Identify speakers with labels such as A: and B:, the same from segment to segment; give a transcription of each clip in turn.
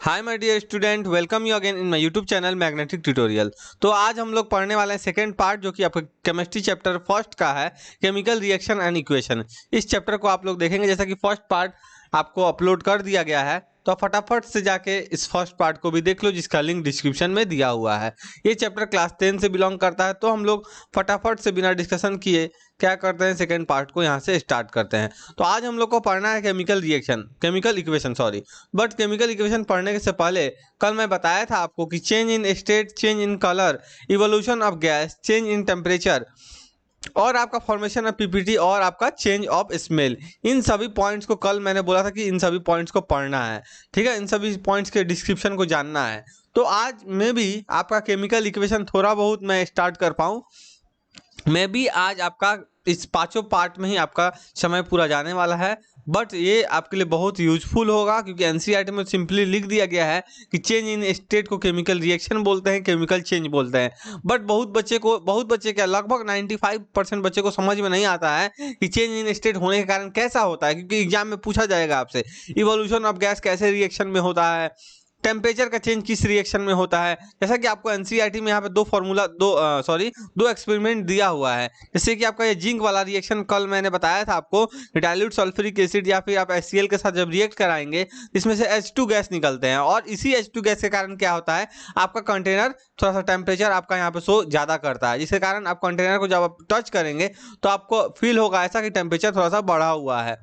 A: Hi my dear student, welcome you again in my YouTube channel magnetic tutorial. तो आज हम लोग पढ़ने वाले हैं सेकेंड पार्ट, जो कि आपका केमिस्ट्री चैप्टर फर्स्ट का है, केमिकल रिएक्शन एंड इक्वेशन। इस चैप्टर को आप लोग देखेंगे। जैसा कि फर्स्ट पार्ट आपको अपलोड कर दिया गया है, तो फटाफट से जाके इस फर्स्ट पार्ट को भी देख लो, जिसका लिंक डिस्क्रिप्शन में दिया हुआ है। ये चैप्टर क्लास 10 से बिलोंग करता है, तो हम लोग फटाफट से बिना डिस्कशन किए क्या करते हैं, सेकेंड पार्ट को यहाँ से स्टार्ट करते हैं। तो आज हम लोग को पढ़ना है chemical equation sorry. But chemical equation पढ़ने से पहले कल मैं बताया था आपको कि change in state, change in colour, evolution of gas, change in temperature और आपका फॉर्मेशन ऑफ पीपीटी और आपका चेंज ऑफ स्मेल, इन सभी पॉइंट्स को कल मैंने बोला था कि इन सभी पॉइंट्स को पढ़ना है। ठीक है, इन सभी पॉइंट्स के डिस्क्रिप्शन को जानना है। तो आज में भी आपका केमिकल इक्वेशन थोड़ा बहुत मैं स्टार्ट कर पाऊँ, मैं भी आज आपका इस पांचों पार्ट में ही आपका समय पूरा जाने वाला है। बट ये आपके लिए बहुत यूजफुल होगा, क्योंकि एनसीईआरटी में सिंपली लिख दिया गया है कि चेंज इन स्टेट को केमिकल रिएक्शन बोलते हैं, केमिकल चेंज बोलते हैं। बट बहुत बच्चे क्या, लगभग 95% बच्चे को समझ में नहीं आता है कि चेंज इन स्टेट होने के कारण कैसा होता है, क्योंकि एग्जाम में पूछा जाएगा आपसे इवोल्यूशन ऑफ गैस कैसे रिएक्शन में होता है, टेम्परेचर का चेंज किस रिएक्शन में होता है। जैसा कि आपको एनसीईआरटी में यहाँ पे दो एक्सपेरिमेंट दिया हुआ है। जैसे कि आपका ये जिंक वाला रिएक्शन कल मैंने बताया था आपको, डाइल्यूट सल्फ्यूरिक एसिड या फिर आप HCl के साथ जब रिएक्ट कराएंगे, इसमें से H2 गैस निकलते हैं, और इसी H2 गैस के कारण क्या होता है, आपका कंटेनर थोड़ा सा टेम्परेचर आपका यहाँ पे शो ज़्यादा करता है, जिसके कारण आप कंटेनर को जब आप टच करेंगे तो आपको फील होगा ऐसा कि टेम्परेचर थोड़ा सा बढ़ा हुआ है,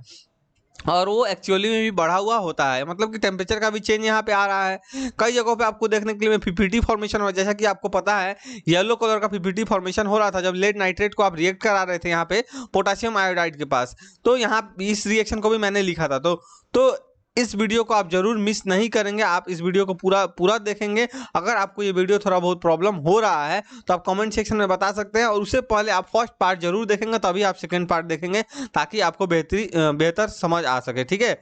A: और वो एक्चुअली में भी बढ़ा हुआ होता है। मतलब कि टेम्परेचर का भी चेंज यहाँ पे आ रहा है। कई जगहों पे आपको देखने के लिए पीपीटी फॉर्मेशन हो, जैसा कि आपको पता है येलो कलर का पीपीटी फॉर्मेशन हो रहा था जब लेड नाइट्रेट को आप रिएक्ट करा रहे थे यहाँ पे पोटेशियम आयोडाइड के पास। तो यहाँ इस रिएक्शन को भी मैंने लिखा था। तो इस वीडियो को आप जरूर मिस नहीं करेंगे, आप इस वीडियो को पूरा देखेंगे। अगर आपको ये वीडियो थोड़ा बहुत प्रॉब्लम हो रहा है तो आप कमेंट सेक्शन में बता सकते हैं, और उससे पहले आप फर्स्ट पार्ट जरूर देखेंगे, तभी आप सेकंड पार्ट देखेंगे, ताकि आपको बेहतर समझ आ सके। ठीक है,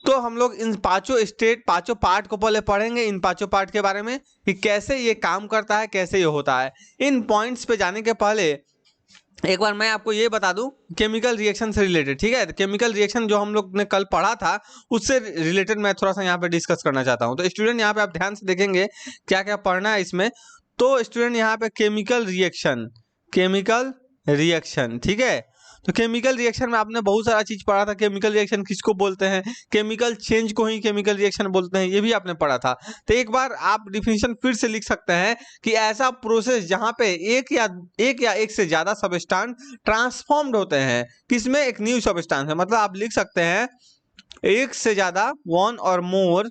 A: तो हम लोग इन पांचों पार्ट को पहले पढ़ेंगे, इन पांचों पार्ट के बारे में कि कैसे ये काम करता है, कैसे ये होता है। इन पॉइंट्स पे जाने के पहले एक बार मैं आपको ये बता दूं केमिकल रिएक्शन से रिलेटेड। ठीक है, केमिकल रिएक्शन जो हम लोग ने कल पढ़ा था उससे रिलेटेड मैं थोड़ा सा यहाँ पे डिस्कस करना चाहता हूँ। तो स्टूडेंट यहाँ पे आप ध्यान से देखेंगे क्या क्या पढ़ना है इसमें। तो स्टूडेंट यहाँ पे केमिकल रिएक्शन ठीक है। तो केमिकल रिएक्शन में आपने बहुत सारा चीज पढ़ा था। केमिकल रिएक्शन किसको बोलते हैं, केमिकल चेंज को ही केमिकल रिएक्शन बोलते हैं, ये भी आपने पढ़ा था। तो एक बार आप डिफिनीशन फिर से लिख सकते हैं कि ऐसा प्रोसेस जहां पे एक या एक से ज्यादा सबस्टांस ट्रांसफॉर्म्ड होते हैं, किसमें, एक न्यू सबस्टांस है। मतलब आप लिख सकते हैं एक से ज्यादा, वन और more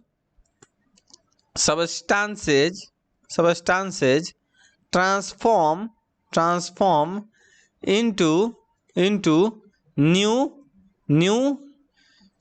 A: substances transform into new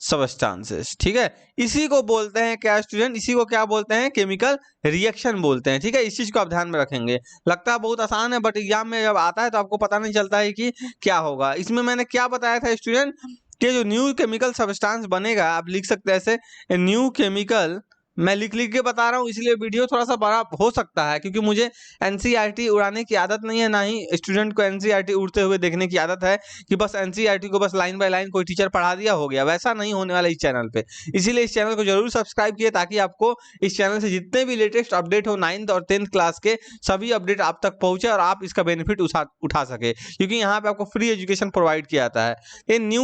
A: substances. ठीक है, इसी को बोलते हैं क्या स्टूडेंट, इसी को क्या बोलते हैं, केमिकल रिएक्शन बोलते हैं। ठीक है, इस चीज को आप ध्यान में रखेंगे। लगता है बहुत आसान है, बट एग्जाम में जब आता है तो आपको पता नहीं चलता है कि क्या होगा। इसमें मैंने क्या बताया था स्टूडेंट कि जो न्यू केमिकल सबस्टांस बनेगा, आप लिख सकते हैं ऐसे न्यू केमिकल, मैं लिख के बता रहा हूँ, इसलिए वीडियो थोड़ा सा बड़ा हो सकता है, क्योंकि मुझे एनसीईआरटी उड़ाने की आदत नहीं है, ना ही स्टूडेंट को एनसीईआरटी उड़ते हुए देखने की आदत है कि बस एनसीईआरटी को बस लाइन बाय लाइन कोई टीचर पढ़ा दिया हो गया। वैसा नहीं होने वाला इस चैनल पे। इसीलिए इस चैनल को जरूर सब्सक्राइब किए, ताकि आपको इस चैनल से जितने भी लेटेस्ट अपडेट हो 9th और 10th क्लास के, सभी अपडेट आप तक पहुंचे और आप इसका बेनिफिट उठा सके, क्योंकि यहाँ पे आपको फ्री एजुकेशन प्रोवाइड किया जाता है। ये न्यू,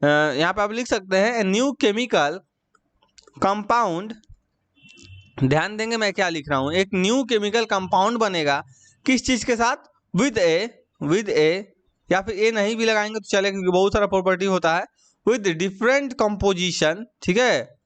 A: यहाँ पे आप लिख सकते हैं न्यू केमिकल कंपाउंड, ध्यान देंगे मैं क्या लिख रहा हूं, एक न्यू केमिकल कंपाउंड बनेगा किस चीज के साथ, विद ए, या फिर ए नहीं भी लगाएंगे तो चलेगा, क्योंकि बहुत सारा प्रॉपर्टी होता है, विद डिफरेंट कंपोजिशन। ठीक है,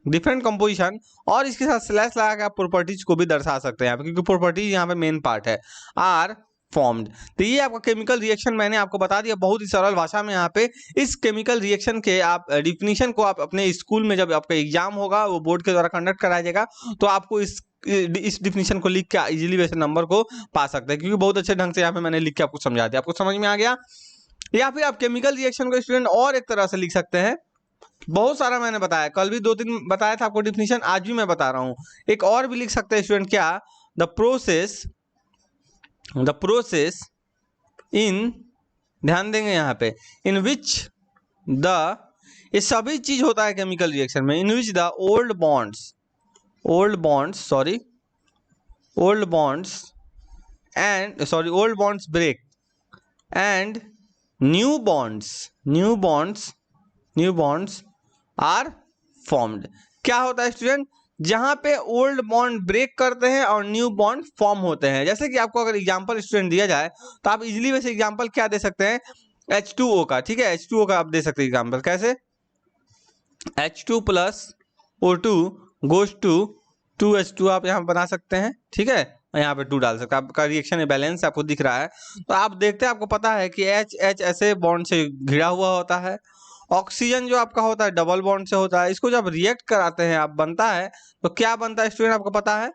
A: डिफरेंट कंपोजिशन, और इसके साथ स्लैश लगा के आप प्रॉपर्टीज को भी दर्शा सकते हैं यहाँ पे, क्योंकि प्रॉपर्टीज यहाँ पे मेन पार्ट है, आर फॉर्म्ड। तो ये आपका केमिकल रिएक्शन मैंने आपको बता दिया बहुत ही सरल भाषा में। यहाँ पे इस केमिकल रिएक्शन के आप डिफिनीशन को आप अपने स्कूल में जब आपका एग्जाम होगा, वो बोर्ड के द्वारा कंडक्ट कराया जाएगा, तो आपको इस डिफिनीशन को लिख के इजीली वैसे नंबर को पा सकते हैं, क्योंकि बहुत अच्छे ढंग से यहाँ पे मैंने लिख के आपको समझा दिया। आपको समझ में आ गया। या फिर आप केमिकल रिएक्शन को स्टूडेंट और एक तरह से लिख सकते हैं, बहुत सारा मैंने बताया, कल भी 2-3 बताया था आपको डिफिनीशन, आज भी मैं बता रहा हूँ। एक और भी लिख सकते हैं स्टूडेंट, क्या, द प्रोसेस इन, ध्यान देंगे यहाँ पे, इन विच द ये सभी चीज होता है केमिकल रिएक्शन में। In which the old bonds break and new bonds are formed। क्या होता है स्टूडेंट, जहां पे ओल्ड बॉन्ड ब्रेक करते हैं और न्यू बॉन्ड फॉर्म होते हैं। जैसे कि आपको अगर एग्जांपल स्टूडेंट दिया जाए तो आप इजीली वैसे एग्जांपल क्या दे सकते हैं, H2O का। ठीक है, H2O का आप दे सकते हैं एग्जांपल। कैसे, H2 plus O2 goes to 2H2 आप यहाँ बना सकते हैं। ठीक है, यहाँ पे 2 डाल सकते हैं। आपका रिएक्शन बैलेंस आपको दिख रहा है। तो आप देखते हैं, आपको पता है कि H ऐसे बॉन्ड से घिरा हुआ होता है। ऑक्सीजन जो आपका होता है डबल बॉन्ड से होता है। इसको जब रिएक्ट कराते हैं आप बनता है तो क्या बनता है स्टूडेंट, आपको पता है,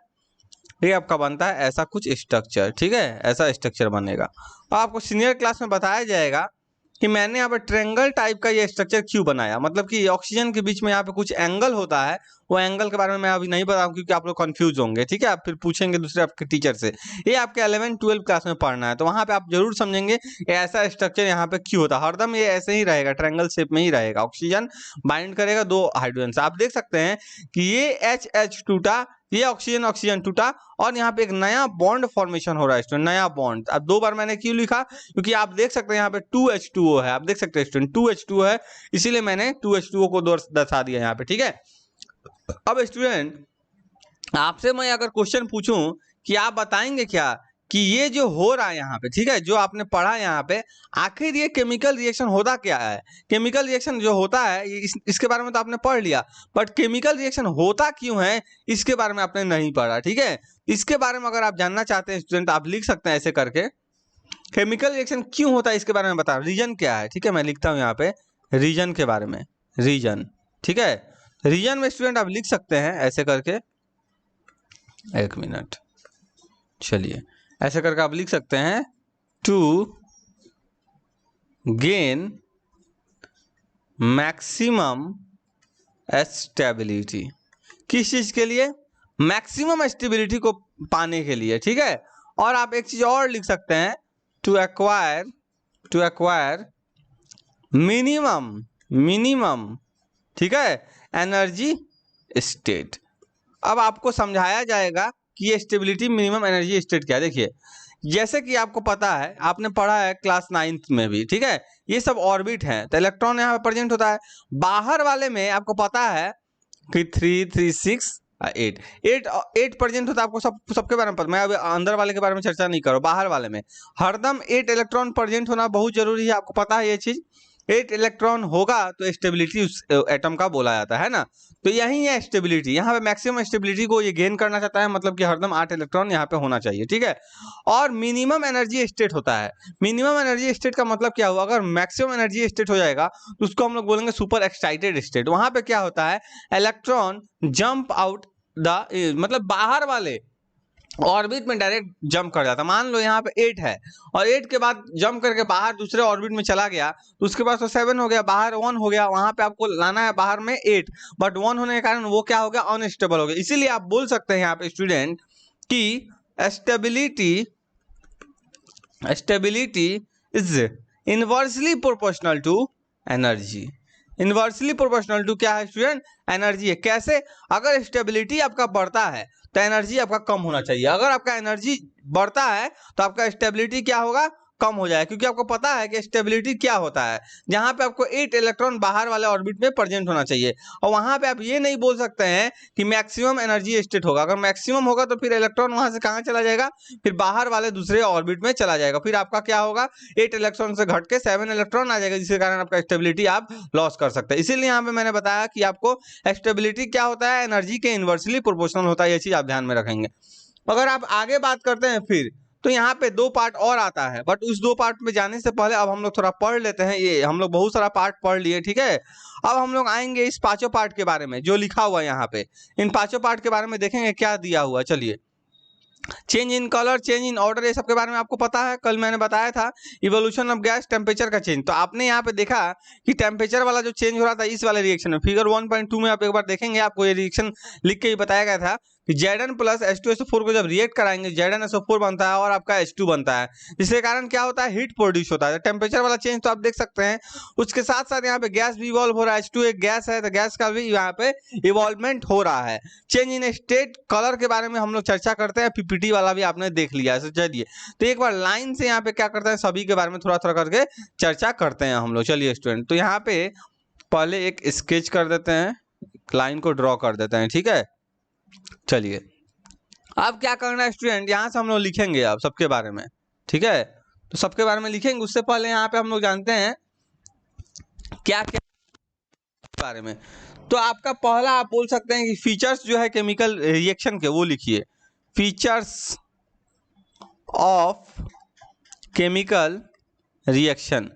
A: ये आपका बनता है ऐसा कुछ स्ट्रक्चर। ठीक है, ऐसा स्ट्रक्चर बनेगा। तो आपको सीनियर क्लास में बताया जाएगा कि मैंने यहाँ पे ट्रायंगल टाइप का ये स्ट्रक्चर क्यों बनाया, मतलब कि ऑक्सीजन के बीच में यहाँ पे कुछ एंगल होता है। वो एंगल के बारे में मैं अभी नहीं बताऊँ क्योंकि आप लोग कंफ्यूज होंगे। ठीक है, आप फिर पूछेंगे दूसरे आपके टीचर से। ये आपके 11-12 क्लास में पढ़ना है, तो वहाँ पे आप जरूर समझेंगे ऐसा स्ट्रक्चर यहाँ पे क्यों होता है। हरदम ये ऐसे ही रहेगा, ट्रायंगल शेप में ही रहेगा। ऑक्सीजन बाइंड करेगा 2 हाइड्रोजन से। आप देख सकते हैं कि ये H टूटा, ये ऑक्सीजन टूटा और यहाँ पे एक नया बॉन्ड फॉर्मेशन हो रहा है स्टूडेंट, नया बॉन्ड। अब 2 बार मैंने क्यों लिखा, क्योंकि आप देख सकते हैं यहाँ पे 2H2O है। आप देख सकते हैं स्टूडेंट 2H2O है, इसीलिए मैंने 2H2O को दर्शा दिया यहाँ पे। ठीक है, अब स्टूडेंट आपसे मैं अगर क्वेश्चन पूछूं कि आप बताएंगे क्या कि ये जो हो रहा है यहाँ पे, ठीक है, जो आपने पढ़ा यहाँ पे, आखिर ये केमिकल रिएक्शन होता क्या है। केमिकल रिएक्शन जो होता है इसके बारे में तो आपने पढ़ लिया, बट केमिकल रिएक्शन होता क्यों है इसके बारे में आपने नहीं पढ़ा। ठीक है, इसके बारे में अगर आप जानना चाहते हैं स्टूडेंट, आप लिख सकते हैं ऐसे करके, केमिकल रिएक्शन क्यों होता है इसके बारे में बता, रीजन क्या है। ठीक है, मैं लिखता हूँ यहाँ पे रीजन के बारे में, रीजन। ठीक है, रीजन में स्टूडेंट आप लिख सकते हैं ऐसे करके, 1 मिनट, चलिए ऐसे करके आप लिख सकते हैं, टू गेन मैक्सिमम स्टेबिलिटी। किस चीज के लिए, मैक्सिमम स्टेबिलिटी को पाने के लिए। ठीक है, और आप एक चीज और लिख सकते हैं, टू एक्वायर मिनिमम ठीक है एनर्जी स्टेट। अब आपको समझाया जाएगा कि ये स्टेबिलिटी मिनिमम एनर्जी स्टेट क्या है। देखिए, जैसे कि आपको पता है, आपने पढ़ा है क्लास 9th में भी। ठीक है, ये सब ऑर्बिट हैं, तो इलेक्ट्रॉन यहाँ पे प्रेजेंट होता है। बाहर वाले में आपको पता है कि 3, 3, 6, 8 प्रेजेंट होता है। आपको सबके बारे में पता, मैं अभी अंदर वाले के बारे में चर्चा नहीं करूँ। बाहर वाले में हरदम 8 इलेक्ट्रॉन प्रेजेंट होना बहुत जरूरी है, आपको पता है ये चीज। 8 इलेक्ट्रॉन होगा तो स्टेबिलिटी उस एटम का बोला जाता है ना। तो यही है स्टेबिलिटी, यहाँ पे मैक्सिमम स्टेबिलिटी को ये गेन करना चाहता है, मतलब कि हरदम 8 इलेक्ट्रॉन यहाँ पे होना चाहिए। ठीक है, और मिनिमम एनर्जी स्टेट होता है। मिनिमम एनर्जी स्टेट का मतलब क्या हुआ, अगर मैक्सिमम एनर्जी स्टेट हो जाएगा तो उसको हम लोग बोलेंगे सुपर एक्साइटेड स्टेट। वहां पे क्या होता है, इलेक्ट्रॉन जंप आउट द, मतलब बाहर वाले ऑर्बिट में डायरेक्ट जंप कर जाता। मान लो यहाँ पे 8 है और 8 के बाद जंप करके बाहर दूसरे ऑर्बिट में चला गया, तो उसके बाद तो 7 हो गया, बाहर 1 हो गया। वहां पे आपको लाना है बाहर में 8, बट 1 होने के कारण वो क्या हो गया, अनस्टेबल हो गया। इसीलिए आप बोल सकते हैं यहाँ पे स्टूडेंट कि stability is inversely proportional to energy. Inversely proportional to क्या है स्टूडेंट, एनर्जी है। कैसे, अगर स्टेबिलिटी आपका बढ़ता है तो एनर्जी आपका कम होना चाहिए। अगर आपका एनर्जी बढ़ता है तो आपका स्टेबिलिटी क्या होगा, कम हो जाए। क्योंकि आपको पता है कि स्टेबिलिटी क्या होता है, जहां पे आपको 8 इलेक्ट्रॉन बाहर वाले ऑर्बिट में प्रेजेंट होना चाहिए। और वहां पे आप ये नहीं बोल सकते हैं कि मैक्सिमम एनर्जी स्टेट होगा। अगर मैक्सिमम होगा तो फिर इलेक्ट्रॉन वहां से कहां चला जाएगा, फिर बाहर वाले दूसरे ऑर्बिट में चला जाएगा। फिर आपका क्या होगा, 8 इलेक्ट्रॉन से घट के 7 इलेक्ट्रॉन आ जाएगा, जिसके कारण आपका स्टेबिलिटी आप लॉस कर सकते हैं। इसीलिए यहाँ पे मैंने बताया कि आपको स्टेबिलिटी क्या होता है, एनर्जी के इनवर्सली प्रोपोर्शनल होता है। ये चीज आप ध्यान में रखेंगे। अगर आप आगे बात करते हैं फिर तो यहाँ पे 2 पार्ट और आता है, बट उस 2 पार्ट में जाने से पहले अब हम लोग थोड़ा पढ़ लेते हैं। ये हम लोग बहुत सारा पार्ट पढ़ लिए, ठीक है। अब हम लोग आएंगे इस 5 पार्ट के बारे में जो लिखा हुआ है यहाँ पे। इन 5 पार्ट के बारे में देखेंगे क्या दिया हुआ। चलिए, change in colour, change in order, ये सब के बारे में आपको पता है, कल मैंने बताया था। इवोल्यूशन ऑफ गैस, टेम्परेचर का चेंज। तो आपने यहाँ पे देखा कि टेम्परेचर वाला जो चेंज हो रहा था इस वाले रिएक्शन में, फिगर 1.2 में आप एक बार देखेंगे, आपको ये रिएक्शन लिख के ही बताया गया था कि Zn प्लस H2SO4 को जब रिएक्ट कराएंगे ZnSO4 बनता है और आपका H2 बनता है, जिसके कारण क्या होता है, हीट प्रोड्यूस होता है। टेम्परेचर वाला चेंज तो आप देख सकते हैं। उसके साथ साथ यहाँ पे गैस भी इवॉल्व हो रहा है। H2 एक गैस है, तो गैस का भी यहाँ पे इवॉल्वमेंट हो रहा है। चेंज इन स्टेट कलर के बारे में हम लोग चर्चा करते हैं, पीपीटी वाला भी आपने देख लिया है। चलिए तो एक बार लाइन से यहाँ पे क्या करते हैं, सभी के बारे में थोड़ा थोड़ा करके चर्चा करते हैं हम लोग। चलिए स्टूडेंट, तो यहाँ पे पहले एक स्केच कर देते हैं, लाइन को ड्रॉ कर देते हैं, ठीक है। चलिए अब क्या करना है स्टूडेंट, यहाँ से हम लोग लिखेंगे अब सबके बारे में, ठीक है। तो सबके बारे में लिखेंगे, उससे पहले यहाँ पे हम लोग जानते हैं क्या क्या बारे में। तो आपका पहला आप बोल सकते हैं कि फीचर्स जो है केमिकल रिएक्शन के, वो लिखिए, फीचर्स ऑफ केमिकल रिएक्शन।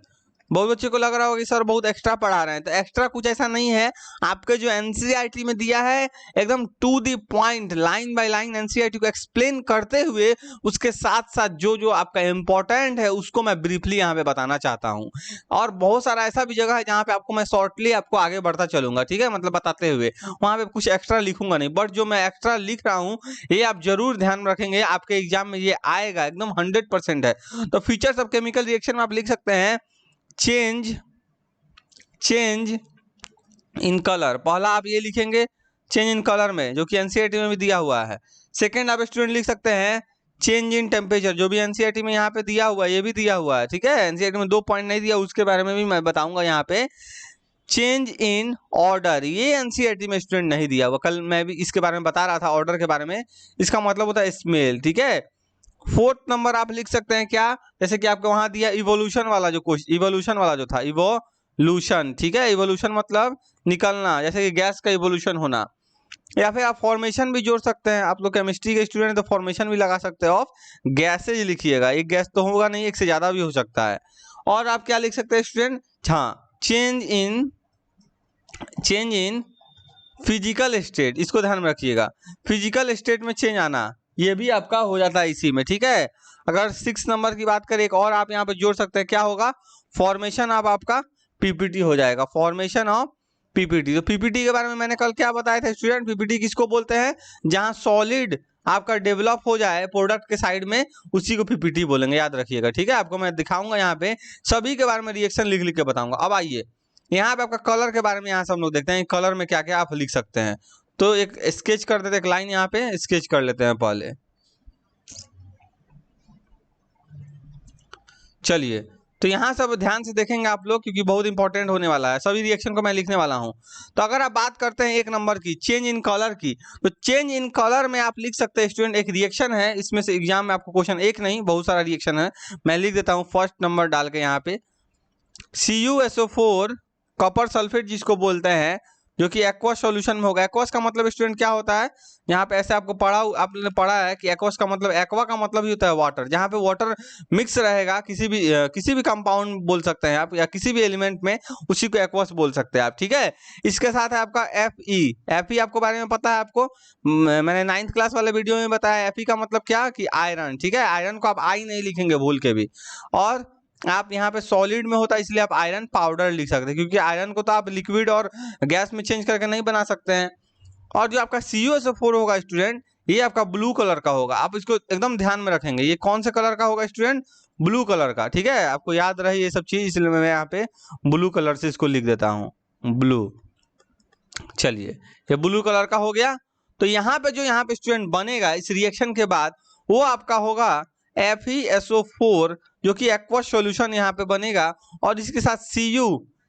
A: बहुत बच्चे को लग रहा होगा कि सर बहुत एक्स्ट्रा पढ़ा रहे हैं, तो एक्स्ट्रा कुछ ऐसा नहीं है। आपके जो एनसीईआरटी में दिया है एकदम to the point, line by line NCERT को एक्सप्लेन करते हुए उसके साथ साथ जो जो आपका इंपॉर्टेंट है उसको मैं ब्रीफली यहाँ पे बताना चाहता हूँ। और बहुत सारा ऐसा भी जगह है जहाँ पे आपको मैं शॉर्टली आपको आगे बढ़ता चलूंगा, ठीक है, मतलब बताते हुए, वहाँ पे कुछ एक्स्ट्रा लिखूंगा नहीं। बट जो मैं एक्स्ट्रा लिख रहा हूँ ये आप जरूर ध्यान में रखेंगे, आपके एग्जाम में ये आएगा, एकदम 100% है। तो फीचर्स ऑफ केमिकल रिएक्शन में आप लिख सकते हैं चेंज इन कलर। पहला आप ये लिखेंगे चेंज इन कलर में, जो कि एनसीईआरटी में भी दिया हुआ है। सेकंड आप स्टूडेंट लिख सकते हैं चेंज इन टेम्परेचर, जो भी एनसीईआरटी में यहाँ पे दिया हुआ है, ये भी दिया हुआ है, ठीक है। एनसीईआरटी में 2 पॉइंट नहीं दिया, उसके बारे में भी मैं बताऊंगा यहाँ पे। चेंज इन ऑर्डर, ये एनसीईआरटी में स्टूडेंट नहीं दिया हुआ, कल मैं भी इसके बारे में बता रहा था, ऑर्डर के बारे में। इसका मतलब होता है स्मेल, ठीक है। फोर्थ नंबर आप लिख सकते हैं क्या, जैसे कि आपको वहां दिया इवोल्यूशन वाला जो क्वेश्चन, इवोल्यूशन वाला जो था, इवोल्यूशन, ठीक है। इवोल्यूशन मतलब निकलना, जैसे कि गैस का इवोल्यूशन होना। या फिर आप फॉर्मेशन भी जोड़ सकते हैं, आप लोग केमिस्ट्री के स्टूडेंट तो फॉर्मेशन भी लगा सकते हैं ऑफ गैसेज लिखिएगा। एक गैस तो होगा नहीं, एक से ज्यादा भी हो सकता है। और आप क्या लिख सकते हैं स्टूडेंट, हाँ, चेंज इन फिजिकल स्टेट, इसको ध्यान में रखिएगा, फिजिकल स्टेट में चेंज आना, ये भी आपका हो जाता है इसी में, ठीक है। अगर 6 नंबर की बात करें, एक और आप यहाँ पे जोड़ सकते हैं, क्या होगा, फॉर्मेशन ऑफ आपका पीपीटी हो जाएगा, फॉर्मेशन ऑफ पीपीटी। तो पीपीटी के बारे में मैंने कल क्या बताया था स्टूडेंट, पीपीटी किसको बोलते हैं, जहां सॉलिड आपका डेवलप हो जाए प्रोडक्ट के साइड में, उसी को पीपीटी बोलेंगे, याद रखिएगा, ठीक है। आपको मैं दिखाऊंगा यहाँ पे, सभी के बारे में रिएक्शन लिख लिख के बताऊंगा। अब आइए यहाँ पे आपका कलर के बारे में, यहाँ से हम लोग देखते हैं कलर में क्या क्या आप लिख सकते हैं। तो एक स्केच कर देते हैं, एक लाइन यहाँ पे स्केच कर लेते हैं पहले। चलिए तो यहाँ सब ध्यान से देखेंगे आप लोग, क्योंकि बहुत इंपॉर्टेंट होने वाला है, सभी रिएक्शन को मैं लिखने वाला हूँ। तो अगर आप बात करते हैं 1 नंबर की, चेंज इन कलर की, तो चेंज इन कलर में आप लिख सकते हैं स्टूडेंट, एक रिएक्शन है, इसमें से एग्जाम में आपको क्वेश्चन एक नहीं बहुत सारा रिएक्शन है, मैं लिख देता हूँ फर्स्ट नंबर डाल के यहाँ पे। CuSO4 कॉपर सल्फेट जिसको बोलते हैं, जो कि एक्वस सॉल्यूशन में होगा। एक्वस का मतलब स्टूडेंट क्या होता है, यहाँ पे ऐसे आपको आपने पढ़ा है कि एक्वस का मतलब, एक्वा का मतलब ही होता है वाटर, जहाँ पे वाटर मिक्स रहेगा, किसी भी कंपाउंड बोल सकते हैं आप, या किसी भी एलिमेंट में, उसी को एक्वस बोल सकते हैं आप, ठीक है। इसके साथ है आपका Fe आपको बारे में पता है, आपको मैंने 9th क्लास वाले वीडियो में बताया। Fe का मतलब क्या, कि आयरन, ठीक है। आयरन को आप आई नहीं लिखेंगे भूल के भी। और आप यहाँ पे सॉलिड में होता है, इसलिए आप आयरन पाउडर लिख सकते हैं, क्योंकि आयरन को तो आप लिक्विड और गैस में चेंज करके नहीं बना सकते हैं। और जो आपका CuSO4 होगा स्टूडेंट, ये आपका ब्लू कलर का होगा, आप इसको एकदम ध्यान में रखेंगे। ये कौन से कलर का होगा स्टूडेंट, ब्लू कलर का, ठीक है। आपको याद रहे ये सब चीज, इसलिए मैं यहाँ पे ब्लू कलर से इसको लिख देता हूँ, ब्लू। चलिए ये ब्लू कलर का हो गया। तो यहाँ पे जो यहाँ पे स्टूडेंट बनेगा इस रिएक्शन के बाद, वो आपका होगा FeSO4, जो कि एक्वस सॉल्यूशन यहाँ पे बनेगा, और इसके साथ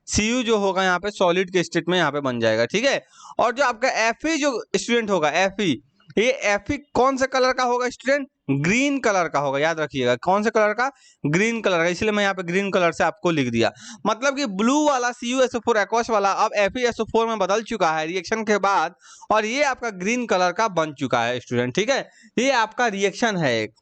A: Cu जो होगा यहाँ पे सॉलिड के स्टेट में यहाँ पे बन जाएगा, ठीक है। और जो आपका Fe जो स्टूडेंट होगा, ये Fe कौन से कलर का होगा स्टूडेंट, ग्रीन कलर का होगा, याद रखिएगा, कौन से कलर का, ग्रीन कलर का, इसलिए मैं यहाँ पे ग्रीन कलर से आपको लिख दिया। मतलब कि ब्लू वाला CuSO4 एक्वस वाला अब FeSO4 में बदल चुका है रिएक्शन के बाद, और ये आपका ग्रीन कलर का बन चुका है स्टूडेंट, ठीक है। ये आपका रिएक्शन है एक।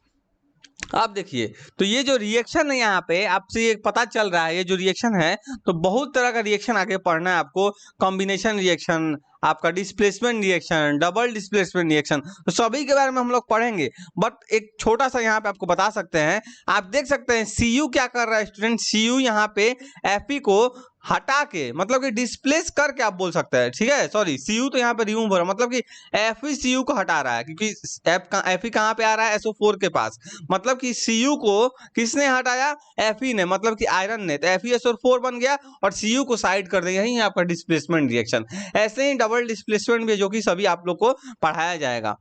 A: अब देखिए, तो ये जो रिएक्शन है यहाँ पे आपसे ये पता चल रहा है, ये जो रिएक्शन है, तो बहुत तरह का रिएक्शन आगे पढ़ना है आपको, कॉम्बिनेशन रिएक्शन, आपका displacement reaction, double displacement reaction, तो सभी के बारे में हम लोग पढ़ेंगे। बट एक छोटा सा यहाँ पे आपको बता सकते हैं, आप देख सकते हैं Cu क्या कर रहा है स्टूडेंट, Cu यहाँ पे Fe को हटा के, मतलब कि डिस्प्लेस करके आप बोल सकते हैं, ठीक है। सॉरी, Cu तो यहाँ पे रिमूव हो रहा है, मतलब कि Fe Cu को हटा रहा है, क्योंकि Fe कहाँ पे आ रहा है, SO4 के पास। मतलब कि Cu को किसने हटाया, Fe ने, मतलब कि आयरन ने। तो FeSO4 बन गया और Cu को साइड कर देंगे, यही आपका डिस्प्लेसमेंट रिएक्शन। ऐसे ही डबल डिस्प्लेसमेंट भी, जो कि सभी आप लोग को पढ़ाया जाएगा।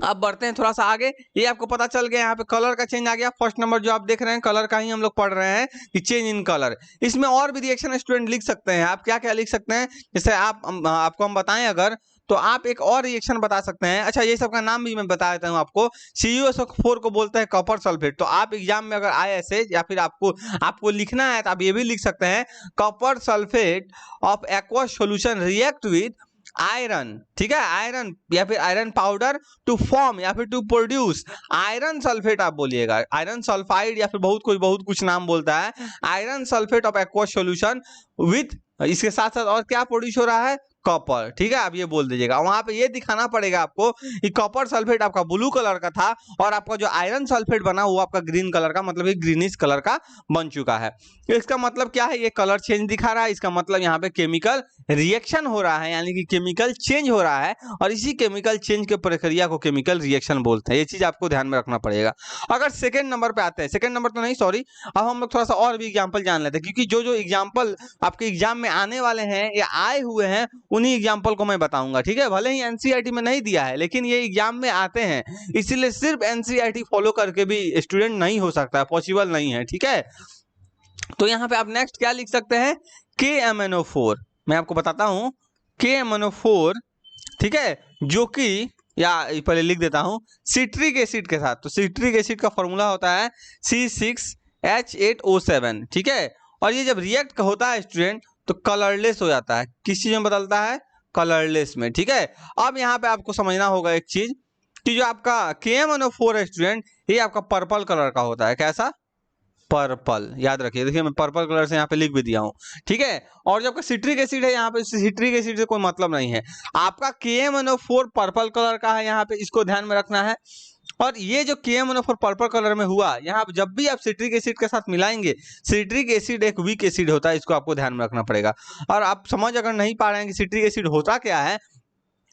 A: अब बढ़ते हैं थोड़ा सा आगे। ये आपको पता चल गया, यहाँ पे कलर का चेंज आ गया। फर्स्ट नंबर जो आप देख रहे हैं, कलर का ही हम लोग पढ़ रहे हैं कि चेंज इन कलर। इसमें और भी रिएक्शन स्टूडेंट लिख सकते हैं। आप क्या क्या लिख सकते हैं, जैसे आपको हम बताएं अगर, तो आप एक और रिएक्शन बता सकते हैं। अच्छा, ये सब का नाम भी मैं बता देता हूँ आपको। CuSO4 को बोलते हैं कॉपर सल्फेट। तो आप एग्जाम में अगर आए ऐसे, या फिर आपको लिखना है, तो आप ये भी लिख सकते हैं, copper sulphate of aqueous solution react with iron, ठीक है, आयरन या फिर आयरन पाउडर टू फॉर्म या फिर टू प्रोड्यूस आयरन सल्फेट। आप बोलिएगा आयरन सल्फाइड, या फिर बहुत कुछ नाम बोलता है। Iron sulphate of aqueous solution with, इसके साथ साथ और क्या प्रोड्यूस हो रहा है, कॉपर, ठीक है। आप ये बोल दीजिएगा। वहां पे ये दिखाना पड़ेगा आपको कि कॉपर सल्फेट आपका ब्लू कलर का था और आपका जो आयरन सल्फेट बना वो आपका ग्रीन कलर का, मतलब ये ग्रीनिश कलर का बन चुका है। तो इसका मतलब क्या है, ये कलर चेंज दिखा रहा है। इसका मतलब यहाँ पे केमिकल रिएक्शन हो रहा है, यानी कि केमिकल चेंज हो रहा है, और इसी केमिकल चेंज के प्रक्रिया को केमिकल रिएक्शन बोलते हैं। ये चीज आपको ध्यान में रखना पड़ेगा। अगर सेकेंड नंबर पे आते हैं, सेकेंड नंबर तो नहीं सॉरी, अब हम लोग थोड़ा सा और भी एग्जाम्पल जान लेते हैं, क्योंकि जो एग्जाम्पल आपके एग्जाम में आने वाले हैं या आए हुए हैं, उन्हीं एग्जाम्पल को मैं बताऊंगा, ठीक है। भले ही एनसीईआरटी में नहीं दिया है, लेकिन ये एग्जाम में आते हैं, इसीलिए सिर्फ एनसीईआरटी फॉलो करके भी स्टूडेंट नहीं हो सकता, पॉसिबल नहीं है, ठीक है। तो यहाँ पे आप नेक्स्ट क्या लिख सकते हैं, KMnO4। मैं आपको बताता हूं, KMnO4, ठीक है, जो कि, या पहले लिख देता हूं, सिट्रिक एसिड के साथ। तो सिट्रिक एसिड का फॉर्मूला होता है C6H8O7, ठीक है। और ये जब रिएक्ट होता है स्टूडेंट, तो कलरलेस हो जाता है। किस चीज में बदलता है, कलरलेस में, ठीक है। अब यहाँ पे आपको समझना होगा एक चीज, कि जो आपका KMnO4 है स्टूडेंट, ये आपका पर्पल कलर का होता है। कैसा, पर्पल, याद रखिए। देखिए मैं पर्पल कलर से यहाँ पे लिख भी दिया हूँ, ठीक है। और जब सिट्रिक एसिड है, यहाँ पे सिट्रिक एसिड से कोई मतलब नहीं है। आपका KMnO4 पर्पल कलर का है, यहाँ पे इसको ध्यान में रखना है। और ये जो KMnO4 पर्पल कलर में हुआ, यहाँ जब भी आप सिट्रिक एसिड के साथ मिलाएंगे, सिट्रिक एसिड एक वीक एसिड होता है, इसको आपको ध्यान में रखना पड़ेगा। और आप समझ अगर नहीं पा रहे हैं कि सिट्रिक एसिड होता क्या है,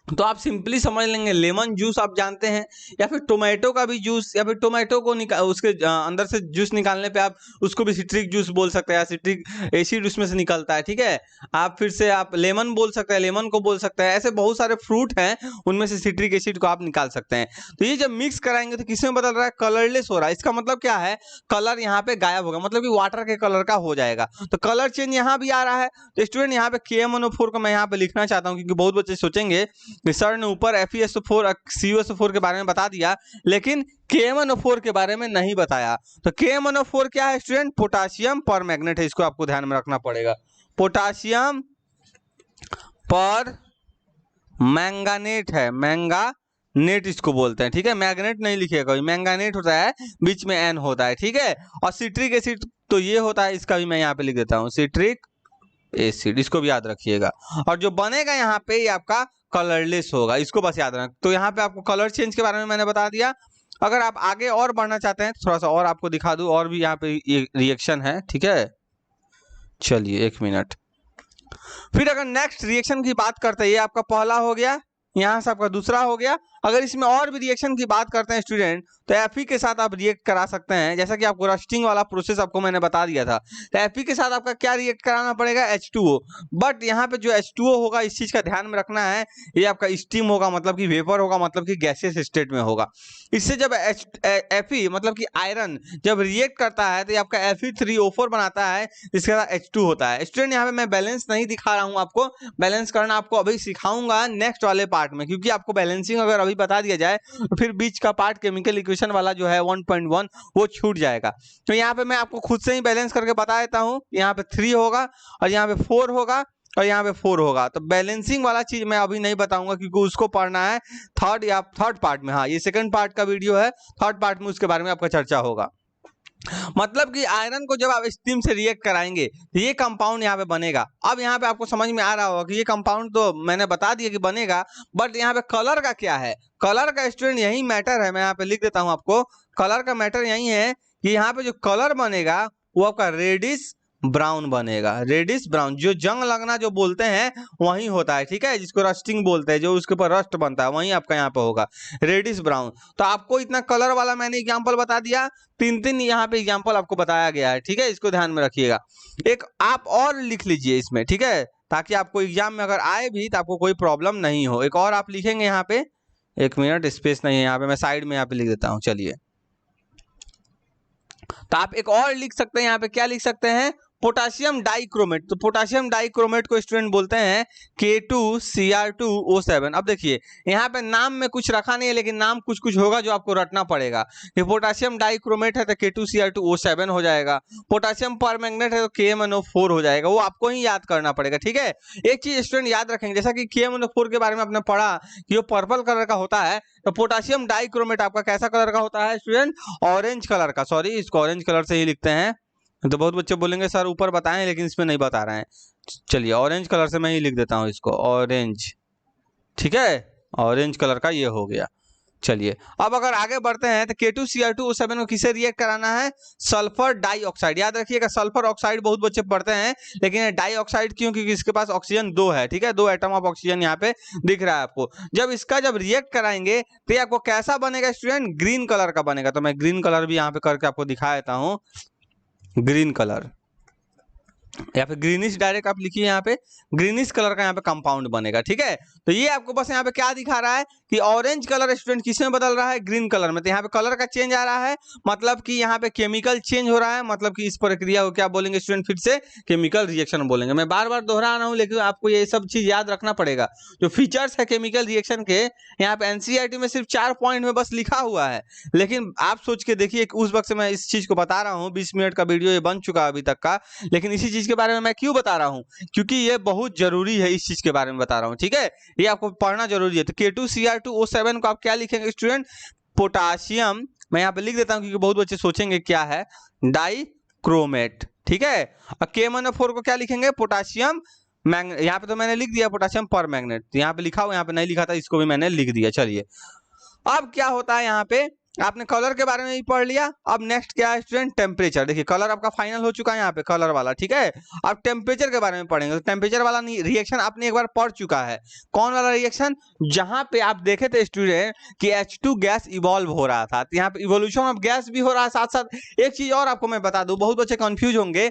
A: तो आप सिंपली समझ लेंगे, लेमन जूस आप जानते हैं, या फिर टोमेटो का भी जूस, या फिर टोमेटो को उसके अंदर से जूस निकालने पे आप उसको भी सिट्रिक जूस बोल सकते हैं, या सिट्रिक एसिड उसमें से निकलता है, ठीक है। आप फिर से आप लेमन बोल सकते हैं, लेमन को बोल सकते हैं। ऐसे बहुत सारे फ्रूट हैं, उनमें से सिट्रिक एसिड को आप निकाल सकते हैं। तो ये जब मिक्स कराएंगे तो किसमें बदल रहा है, कलरलेस हो रहा है। इसका मतलब क्या है, कलर यहाँ पे गायब होगा, मतलब कि वाटर के कलर का हो जाएगा। तो कलर चेंज यहाँ भी आ रहा है। तो स्टूडेंट यहाँ पे KMnO4 को मैं यहाँ पे लिखना चाहता हूँ, क्योंकि बहुत बच्चे सोचेंगे सर ने ऊपर FeSO4 CuSO4 के बारे में बता दिया, लेकिन KMnO4 के बारे में नहीं बताया। तो KMnO4 क्या है स्टूडेंट, पोटासियम पर मैग्नेट है। इसको आपको ध्यान में रखना पड़ेगा, पोटासियम पर मैंगानेट है, मैंगानेट इसको बोलते हैं, ठीक है। मैग्नेट नहीं लिखिएगा, मैंगानेट होता है, बीच में N होता है, ठीक है। और सिट्रिक एसिड तो ये होता है, इसका भी मैं यहाँ पे लिख देता हूँ, सिट्रिक एसिड, इसको भी याद रखिएगा। और जो बनेगा यहाँ पे, ये आपका कलरलेस होगा, इसको बस याद रखना। तो यहाँ पे आपको कलर चेंज के बारे में मैंने बता दिया। अगर आप आगे और बढ़ना चाहते हैं, थोड़ा सा और आपको दिखा दूं, और भी यहाँ पे ये रिएक्शन है, ठीक है। चलिए 1 मिनट। फिर अगर नेक्स्ट रिएक्शन की बात करते हैं, ये आपका पहला हो गया, यहाँ से आपका दूसरा हो गया। अगर इसमें और भी रिएक्शन की बात करते हैं स्टूडेंट, तो Fe के साथ आप रिएक्ट करा सकते हैं, जैसा कि आपको रस्टिंग वाला प्रोसेस आपको मैंने बता दिया था। तो Fe के साथ आपका क्या रिएक्ट कराना पड़ेगा, H2O। बट यहाँ पे जो H2O होगा, इस चीज का ध्यान में रखना है, ये आपका स्टीम होगा, मतलब कि वेपर होगा, मतलब कि गैसियस स्टेट में होगा। इससे जब Fe मतलब कि आयरन जब रिएक्ट करता है, तो ये आपका Fe3O4 बनाता है, जिसके साथ H2 होता है। स्टूडेंट यहाँ पे मैं बैलेंस नहीं दिखा रहा हूँ आपको, बैलेंस करना आपको अभी सिखाऊंगा नेक्स्ट वाले पार्ट में, क्योंकि आपको बैलेंसिंग अगर अभी बता दिया जाए तो फिर बीच का पार्ट केमिकल इक्वेशन वाला जो है 1.1 वो छूट जाएगा। तो यहाँ पे मैं आपको खुद से ही बैलेंस करके बता देता हूँ। यहाँ पे 3 होगा, और यहाँ पे 4 होगा, और यहाँ पे 4 होगा। तो बैलेंसिंग वाला चीज मैं अभी नहीं बताऊंगा, क्योंकि उसको पढ़ना है थर्ड पार्ट में। हाँ, ये सेकंड पार्ट का वीडियो है, थर्ड पार्ट में उसके बारे में आपका चर्चा होगा। मतलब कि आयरन को जब आप स्टीम से रिएक्ट कराएंगे तो ये कंपाउंड यहाँ पे बनेगा। अब यहाँ पे आपको समझ में आ रहा होगा कि ये कंपाउंड तो मैंने बता दिया कि बनेगा, बट यहाँ पे कलर का क्या है? कलर का स्टूडेंट यही मैटर है। मैं यहाँ पे लिख देता हूँ आपको, कलर का मैटर यही है कि यहाँ पे जो कलर बनेगा वो आपका रेडिश ब्राउन बनेगा। रेडिश ब्राउन, जो जंग लगना जो बोलते हैं वही होता है, ठीक है, जिसको रस्टिंग बोलते हैं, जो उसके ऊपर रस्ट बनता है वही आपका यहाँ पे होगा रेडिश ब्राउन। तो आपको इतना कलर वाला मैंने एग्जांपल बता दिया, तीन यहाँ पे एग्जांपल आपको बताया गया है, ठीक है, इसको ध्यान में रखिएगा। एक आप और लिख लीजिए इसमें, ठीक है, ताकि आपको एग्जाम में अगर आए भी तो आपको कोई प्रॉब्लम नहीं हो। एक और आप लिखेंगे यहाँ पे, 1 मिनट, स्पेस नहीं है यहाँ पे, मैं साइड में यहाँ पे लिख देता हूँ। चलिए, तो आप एक और लिख सकते हैं यहाँ पे, क्या लिख सकते हैं? Potassium dichromate. तो पोटासियम डाइक्रोमेट को स्टूडेंट बोलते हैं K2Cr2O7। अब देखिए यहाँ पे नाम में कुछ रखा नहीं है, लेकिन नाम कुछ कुछ होगा जो आपको रटना पड़ेगा। ये पोटासियम डाइक्रोमेट है तो K2Cr2O7 हो जाएगा, पोटासियम परमैंगनेट है तो KMnO4 हो जाएगा, वो आपको ही याद करना पड़ेगा, ठीक है। एक चीज स्टूडेंट याद रखेंगे, जैसा कि KMnO4 के बारे में आपने पढ़ा कि वो पर्पल कलर का होता है, तो पोटासियम डाइक्रोमेट आपका कैसा कलर का होता है स्टूडेंट? ऑरेंज कलर का। सॉरी, इसको ऑरेंज कलर से ही लिखते हैं। तो बहुत बच्चे बोलेंगे सर ऊपर बताएं, लेकिन इसमें नहीं बता रहे हैं। चलिए ऑरेंज कलर से मैं ही लिख देता हूँ इसको, ऑरेंज, ठीक है, ऑरेंज कलर का ये हो गया। चलिए अब अगर आगे बढ़ते हैं तो K2Cr2O7 को किसे रिएक्ट कराना है? Sulphur dioxide. याद रखिएगा, सल्फर ऑक्साइड बहुत बच्चे पढ़ते हैं, लेकिन डाइऑक्साइड क्यों? क्योंकि इसके पास ऑक्सीजन 2 है, ठीक है, 2 एटम ऑफ ऑक्सीजन यहाँ पे दिख रहा है आपको। जब इसका जब रिएक्ट कराएंगे तो ये आपको कैसा बनेगा स्टूडेंट? ग्रीन कलर का बनेगा। तो मैं ग्रीन कलर भी यहाँ पे करके आपको दिखा देता हूँ, ग्रीन कलर या फिर ग्रीनिश, डायरेक्ट आप लिखिए यहाँ पे, ग्रीनिश कलर का यहाँ पे कंपाउंड बनेगा, ठीक है। तो ये आपको बस यहाँ पे क्या दिखा रहा है कि ऑरेंज कलर स्टूडेंट किस में बदल रहा है? ग्रीन कलर में। तो यहाँ पे कलर का चेंज आ रहा है, मतलब कि यहाँ पे केमिकल चेंज हो रहा है, मतलब कि इस प्रक्रिया को क्या बोलेंगे स्टूडेंट? फिर से केमिकल रिएक्शन बोलेंगे। मैं बार बार दोहरा रहा हूँ, लेकिन आपको ये सब चीज याद रखना पड़ेगा। जो फीचर्स है केमिकल रिएक्शन के, यहाँ पे एनसीईआरटी में सिर्फ 4 पॉइंट में बस लिखा हुआ है, लेकिन आप सोच के देखिए, उस वक्त से मैं इस चीज को बता रहा हूँ, 20 मिनट का वीडियो ये बन चुका है अभी तक का, लेकिन इसी चीज के बारे में मैं क्यों बता रहा हूँ? क्योंकि ये बहुत जरूरी है, इस चीज के बारे में बता रहा हूँ, ठीक है, ये आपको पढ़ना जरूरी है। तो K2Cr2O7 को आप क्या लिखेंगे स्टूडेंट? पोटासियम, मैं यहाँ पे लिख देता हूँ क्योंकि बहुत बच्चे सोचेंगे क्या है, डाइक्रोमेट, ठीक है। और KMnO4 को क्या लिखेंगे? पोटासियम यहाँ पे तो मैंने लिख दिया पोटासियम परमैंगनेट, यहाँ पे लिखा हुआ, यहाँ पे नहीं लिखा था, इसको भी मैंने लिख दिया। चलिए अब क्या होता है, यहाँ पे आपने कलर के बारे में भी पढ़ लिया। अब नेक्स्ट क्या है स्टूडेंट? टेम्परेचर। देखिए कलर आपका फाइनल हो चुका है यहाँ पे, कलर वाला, ठीक है। अब टेम्परेचर के बारे में पढ़ेंगे। तो टेम्परेचर वाला रिएक्शन आपने एक बार पढ़ चुका है। कौन वाला रिएक्शन? जहां पे आप देखे थे स्टूडेंट कि H2 गैस इवॉल्व हो रहा था, यहाँ पे इवोल्यूशन ऑफ गैस भी हो रहा है। साथ साथ एक चीज और आपको मैं बता दूं, बहुत बच्चे कंफ्यूज होंगे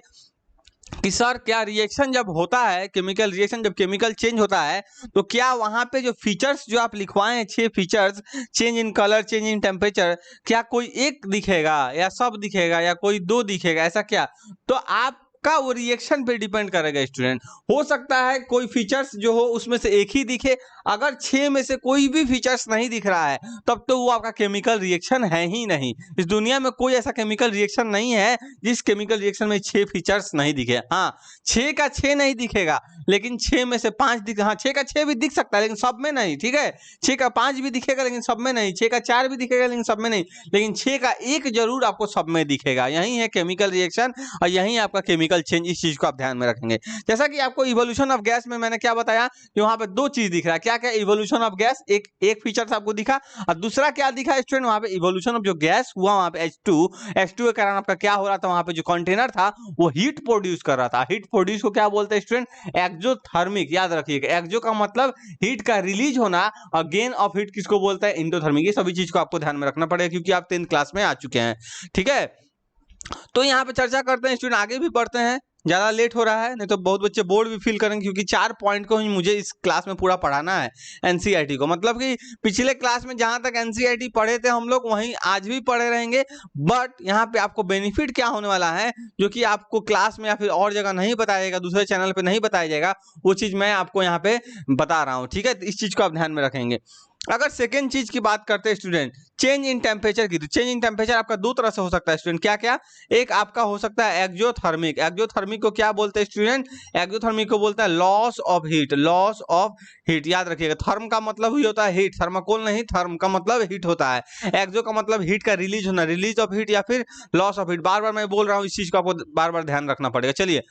A: कि सर क्या रिएक्शन जब होता है, केमिकल रिएक्शन जब केमिकल चेंज होता है, तो क्या वहां पे जो फीचर्स जो आप लिखवाए हैं, 6 features, change in colour, change in temperature, क्या कोई एक दिखेगा या सब दिखेगा या कोई 2 दिखेगा, ऐसा क्या? तो आपका वो रिएक्शन पे डिपेंड करेगा स्टूडेंट। हो सकता है कोई फीचर्स जो हो उसमें से एक ही दिखे, अगर 6 में से कोई भी फीचर्स नहीं दिख रहा है तब तो वो आपका केमिकल रिएक्शन है ही नहीं। इस दुनिया में कोई ऐसा केमिकल रिएक्शन नहीं है जिस केमिकल रिएक्शन में 6 फीचर्स नहीं दिखे। हाँ, 6 का 6 नहीं दिखेगा, लेकिन 6 में से 5 दिख, हाँ 6 का 6 भी दिख सकता है लेकिन सब में नहीं, ठीक है। 6 का 5 भी दिखेगा लेकिन सब में नहीं, 6 का 4 भी दिखेगा लेकिन सब में नहीं, लेकिन 6 का 1 जरूर आपको सब में दिखेगा। यही है केमिकल रिएक्शन और यही आपका केमिकल चेंज। इस चीज को आप ध्यान में रखेंगे। जैसा कि आपको इवोल्यूशन ऑफ गैस में मैंने क्या बताया कि वहां पे 2 चीज दिख रहा है। क्या क्या? इवोल्यूशन ऑफ गैस, एक फीचर आपको दिखा, और दूसरा क्या दिखा स्टूडेंट? वहां पे इवोल्यूशन ऑफ जो गैस हुआ, वहां पे H2 के कारण आपका क्या हो रहा था? वहां पे जो कंटेनर था वो हीट प्रोड्यूस कर रहा था। हीट प्रोड्यूस को क्या बोलते हैं स्टूडेंट? एक्सोथर्मिक। याद रखिएगा, एक्सो का मतलब हीट का रिलीज होना, और गेन ऑफ हीट किसको बोलता है? एंडोथर्मिक। ये सभी चीज को आपको ध्यान में रखना पड़ेगा क्योंकि आप 10th क्लास में आ चुके हैं, ठीक है। तो यहाँ पे चर्चा करते हैं स्टूडेंट, आगे भी बढ़ते हैं, ज्यादा लेट हो रहा है, नहीं तो बहुत बच्चे बोर्ड भी फील करेंगे, क्योंकि 4 पॉइंट को ही मुझे इस क्लास में पूरा पढ़ाना है एनसीईआरटी को। मतलब कि पिछले क्लास में जहां तक एनसीईआरटी पढ़े थे हम लोग, वहीं आज भी पढ़े रहेंगे, बट यहाँ पे आपको बेनिफिट क्या होने वाला है जो कि आपको क्लास में या फिर और जगह नहीं बताया जाएगा, दूसरे चैनल पे नहीं बताया जाएगा, वो चीज मैं आपको यहाँ पे बता रहा हूँ, ठीक है। इस चीज को आप ध्यान में रखेंगे। अगर सेकेंड चीज की बात करते हैं स्टूडेंट, चेंज इन टेम्परेचर की, तो चेंज इन टेम्परेचर आपका दो तरह से हो सकता है स्टूडेंट। क्या क्या? एक आपका हो सकता है एक्सोथर्मिक। एक्सोथर्मिक को क्या बोलते हैं स्टूडेंट? एक्सोथर्मिक को बोलता है loss of heat. Loss of heat याद रखिएगा। थर्म का मतलब ही होता है हीट, थर्माकोल नहीं, थर्म का मतलब हीट होता है। एक्सो का मतलब हीट का रिलीज होना, रिलीज ऑफ हीट या फिर लॉस ऑफ हीट। बार बार मैं बोल रहा हूँ, इस चीज को आपको बार बार ध्यान रखना पड़ेगा। चलिए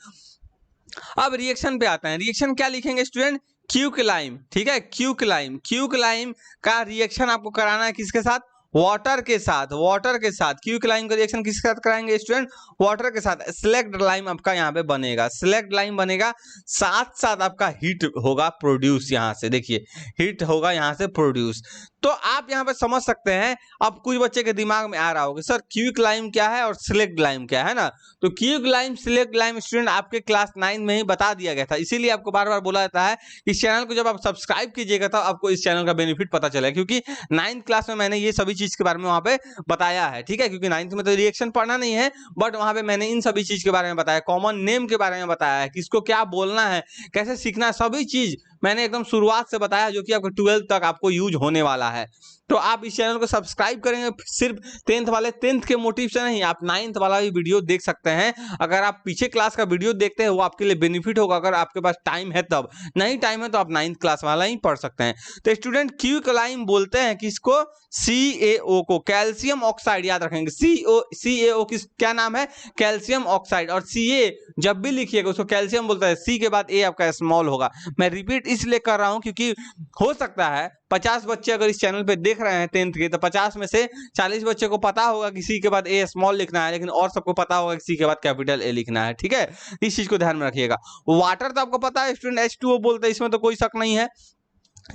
A: अब रिएक्शन पे आते हैं। रिएक्शन क्या लिखेंगे स्टूडेंट? क्यूकलाइम। ठीक है, क्यूकलाइम। क्यूकलाइम का रिएक्शन आपको कराना है किसके साथ? वाटर के साथ। वाटर के साथ क्यूकलाइम का रिएक्शन किसके साथ कराएंगे स्टूडेंट? वाटर के साथ। स्लैग्ड लाइम आपका यहाँ पे बनेगा, स्लैग्ड लाइम बनेगा, साथ साथ आपका हीट होगा प्रोड्यूस। यहाँ से देखिए हीट होगा यहाँ से प्रोड्यूस। तो आप यहाँ पे समझ सकते हैं। अब कुछ बच्चे के दिमाग में आ रहा होगा सर क्यूकलाइम क्या है और स्लैग्ड लाइम क्या है ना। तो क्यूकलाइम स्लैग्ड लाइम स्टूडेंट आपके क्लास 9 में ही बता दिया गया था, इसीलिए आपको बार बार बोला जाता है इस चैनल को जब आप सब्सक्राइब कीजिएगा तो आपको इस चैनल का बेनिफिट पता चलेगा, क्योंकि 9th क्लास में मैंने ये सभी चीज के बारे में वहां पे बताया है। ठीक है, क्योंकि 9th में तो रिएक्शन पढ़ना नहीं है, बट वहां पे मैंने इन सभी चीज के बारे में बताया, कॉमन नेम के बारे में बताया है, किसको क्या बोलना है, कैसे सीखना है, सभी चीज मैंने एकदम शुरुआत से बताया, जो कि आपको 12th तक आपको यूज होने वाला है। तो आप इस चैनल को सब्सक्राइब करेंगे सिर्फ 10th वाले 10th के मोटिव से नहीं, आप 9th वाला भी वीडियो देख सकते हैं। अगर आप पीछे क्लास का वीडियो देखते हैं वो आपके लिए बेनिफिट होगा, अगर आपके पास टाइम है तब, नहीं टाइम है तो आप 9th क्लास वाला ही पढ़ सकते हैं। तो स्टूडेंट क्यूकलाइम बोलते हैं किसको? CaO को, कैल्शियम ऑक्साइड। याद रखेंगे CaO किस क्या नाम है? Calcium oxide. और Ca जब भी लिखिएगा उसको कैल्शियम बोलता है, C के बाद A आपका स्मॉल होगा। मैं रिपीट इसलिए कर रहा हूं क्योंकि हो सकता है 50 बच्चे अगर इस चैनल पे देख रहे हैं 10th के, तो 50 में से 40 बच्चे को पता होगा कि सी के बाद ए स्मॉल लिखना है, लेकिन और सबको पता होगा कि सी के बाद कैपिटल ए लिखना है। ठीक है, इस चीज को ध्यान में रखिएगा। वाटर तो आपको पता है स्टूडेंट H2O बोलते हैं, इसमें तो कोई शक नहीं है।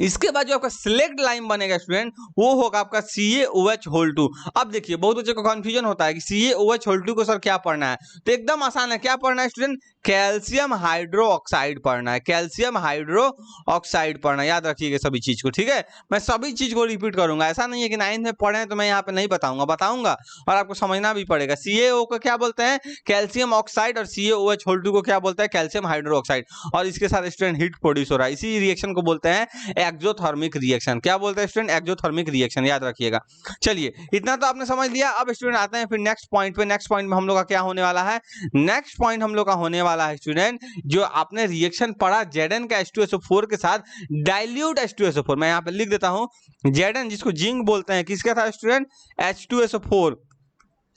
A: इसके बाद जो आपका सिलेक्ट लाइन बनेगा स्टूडेंट वो होगा आपका CaOH2। अब देखिए बहुत बच्चों को कंफ्यूजन होता है कि CaOH2 को सर क्या पढ़ना है, तो एकदम आसान है। क्या पढ़ना है स्टूडेंट? कैल्शियम हाइड्रो ऑक्साइड पढ़ना है, कैल्शियम हाइड्रो ऑक्साइड पढ़ना है। याद रखिएगा सभी चीज को। ठीक है, मैं सभी चीज को रिपीट करूंगा, ऐसा नहीं है कि 9th में पढ़े तो मैं यहाँ पे नहीं बताऊंगा और आपको समझना भी पड़ेगा। CaO को क्या बोलते हैं? Calcium oxide. और CaOH2 को क्या बोलते हैं? Calcium hydro oxide. और इसके साथ स्टूडेंट हीट प्रोड्यूस हो रहा है, इसी रिएक्शन को बोलते हैं एक्सोथर्मिक रिएक्शन। क्या बोलते हैं स्टूडेंट? एक्सोथर्मिक रिएक्शन, याद रखिएगा। चलिए इतना तो आपने समझ लिया। अब स्टूडेंट आते हैं फिर नेक्स्ट पॉइंट पे। नेक्स्ट पॉइंट में हम लोग का क्या होने वाला है? नेक्स्ट पॉइंट हम लोग का होने वाला है स्टूडेंट, जो आपने रिएक्शन पढ़ा Zn का H2SO4 के साथ डाइल्यूट H2SO4। मैं यहाँ पे लिख देता हूँ Zn जिसको जिंक बोलते हैं, किसका था स्टूडेंट? H2SO4।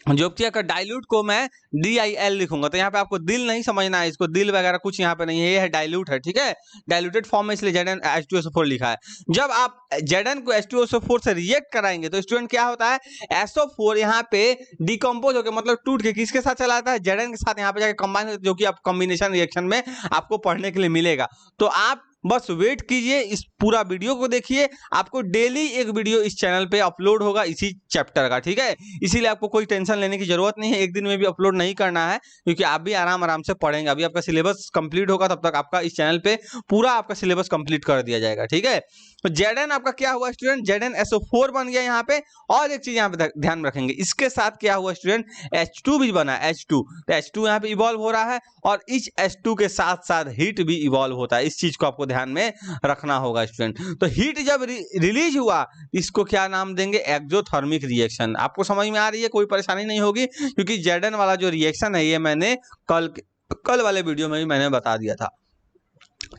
A: जो कि अगर डाइल्यूट को मैं DIL लिखूंगा तो यहाँ पे आपको दिल नहीं समझना है, इसको दिल वगैरह कुछ यहाँ पे नहीं है, ये है डाइल्यूट है। ठीक है, डाइल्यूटेड फॉर्म में, इसलिए Zn H2SO4 लिखा है। जब आप Zn को H2SO4 से रिएक्ट कराएंगे तो स्टूडेंट क्या होता है? SO4 यहाँ पे डिकम्पोज होकर मतलब टूट के किसके साथ चला जाता है? Zn के साथ यहाँ पे जाकर कंबाइन होता है, जो कि आप कॉम्बिनेशन रिएक्शन में आपको पढ़ने के लिए मिलेगा। तो आप बस वेट कीजिए, इस पूरा वीडियो को देखिए, आपको डेली एक वीडियो इस चैनल पे अपलोड होगा इसी चैप्टर का। ठीक है, इसीलिए आपको कोई टेंशन लेने की जरूरत नहीं है, एक दिन में भी अपलोड नहीं करना है, क्योंकि आप भी आराम से पढ़ेंगे। अभी आपका सिलेबस कंप्लीट होगा तब तक आपका इस चैनल पे पूरा आपका सिलेबस कंप्लीट कर दिया जाएगा। ठीक है, तो Zn आपका क्या हुआ स्टूडेंट? Zn SO4 बन गया यहाँ पे। और एक चीज यहाँ पे ध्यान में रखेंगे, इसके साथ क्या हुआ स्टूडेंट? H2 भी बना, H2। तो H2 यहाँ पे इवॉल्व हो रहा है और इस H2 के साथ साथ हीट भी इवॉल्व होता है। इस चीज को आपको ध्यान में रखना होगा स्टूडेंट। तो हीट जब रिलीज हुआ, इसको क्या नाम देंगे? Exothermic reaction. आपको समझ में आ रही है? कोई परेशानी नहीं होगी, क्योंकि Zn वाला जो रिएक्शन है ये मैंने कल वाले वीडियो में भी मैंने बता दिया था।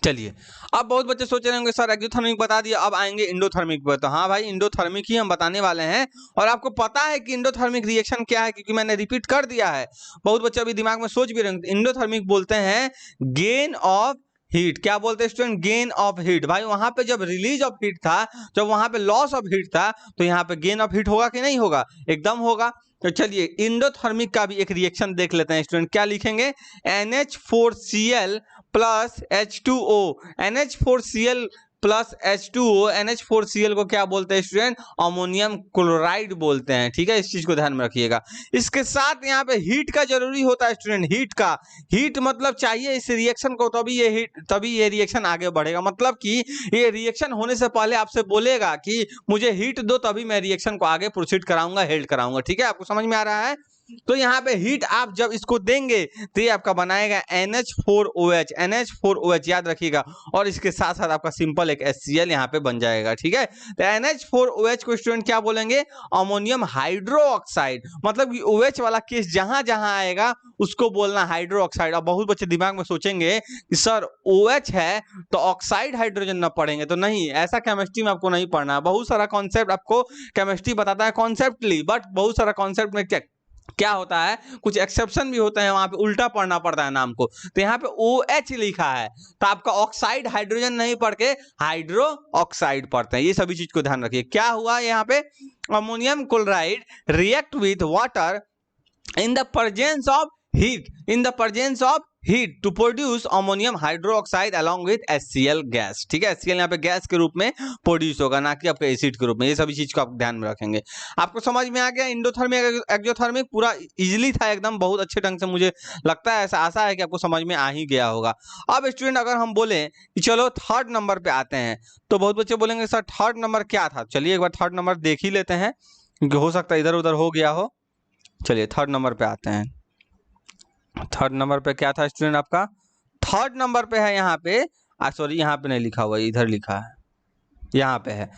A: चलिए अब बहुत बच्चे सोच रहे होंगे सर एक्सोथर्मिक बता दिया, अब आएंगे इंडोथर्मिक पर। तो हाँ भाई, इंडोथर्मिक ही हम बताने वाले हैं। और आपको पता है कि इंडोथर्मिक रिएक्शन क्या है, क्योंकि मैंने रिपीट कर दिया है। बहुत बच्चे अभी दिमाग में सोच भी रहे होंगे। इंडोथर्मिक बोलते हैं गेन ऑफ हीट। क्या बोलते हैं स्टूडेंट? Gain of heat. भाई वहां पे जब रिलीज ऑफ हीट था, जब वहां पे लॉस ऑफ हीट था, तो यहाँ पे गेन ऑफ हीट होगा कि नहीं होगा? एकदम होगा। तो चलिए इंडोथर्मिक का भी एक रिएक्शन देख लेते हैं स्टूडेंट। क्या लिखेंगे? NH4Cl plus H2O। NH4Cl plus H2O, NH4Cl को क्या बोलते हैं स्टूडेंट? अमोनियम क्लोराइड बोलते हैं। ठीक है, इस चीज को ध्यान में रखिएगा। इसके साथ यहाँ पे हीट का जरूरी होता है स्टूडेंट, हीट का। हीट मतलब चाहिए इस रिएक्शन को, तभी ये रिएक्शन आगे बढ़ेगा। मतलब कि ये रिएक्शन होने से पहले आपसे बोलेगा कि मुझे हीट दो, तभी मैं रिएक्शन को आगे प्रोसीड कराऊंगा, हेल्ड कराऊंगा। ठीक है, आपको समझ में आ रहा है? तो यहाँ पे हीट आप जब इसको देंगे तो ये आपका बनाएगा NH4OH, NH4OH याद रखिएगा, और इसके साथ साथ आपका सिंपल एक HCl यहाँ पे बन जाएगा। ठीक है, तो NH4OH को स्टूडेंट क्या बोलेंगे, अमोनियम हाइड्रोक्साइड। मतलब कि OH वाला केस जहां जहां आएगा उसको बोलना हाइड्रोक्साइड। अब बहुत बच्चे दिमाग में सोचेंगे कि सर OH है तो ऑक्साइड हाइड्रोजन ना पढ़ेंगे, तो नहीं, ऐसा केमिस्ट्री में आपको नहीं पढ़ना है। बहुत सारा कॉन्सेप्ट आपको केमिस्ट्री बताता है कॉन्सेप्टली, बट बहुत सारा कॉन्सेप्ट में क्या होता है, कुछ एक्सेप्शन भी होते हैं, वहां पे उल्टा पढ़ना पड़ता है नाम को। तो यहाँ पे OH लिखा है तो आपका ऑक्साइड हाइड्रोजन नहीं पढ़ के हाइड्रो ऑक्साइड पढ़ते हैं। ये सभी चीज को ध्यान रखिए। क्या हुआ यहाँ पे, ammonium chloride react with water in the presence of heat, in the presence of heat to produce ammonium hydroxide along with HCl gas. ठीक है, HCl यहाँ पे गैस के रूप में प्रोड्यूस होगा, ना कि आपके एसिड के रूप में। ये सभी चीज को आप ध्यान में रखेंगे। आपको समझ में आ गया, इंडोथर्मिक एक्सोथर्मिक पूरा इजीली था एकदम, बहुत अच्छे ढंग से, मुझे लगता है, ऐसा आशा है कि आपको समझ में आ ही गया होगा। अब स्टूडेंट अगर हम बोले कि चलो थर्ड नंबर पे आते हैं, तो बहुत बच्चे बोलेंगे सर थर्ड नंबर क्या था। चलिए एक बार थर्ड नंबर देख ही लेते हैं, क्योंकि हो सकता है इधर उधर हो गया हो। चलिए थर्ड नंबर पे आते हैं। थर्ड नंबर पे क्या था स्टूडेंट आपका, थर्ड नंबर पे है यहाँ पे, सॉरी यहाँ पे नहीं लिखा हुआ, इधर लिखा है, यहाँ पे है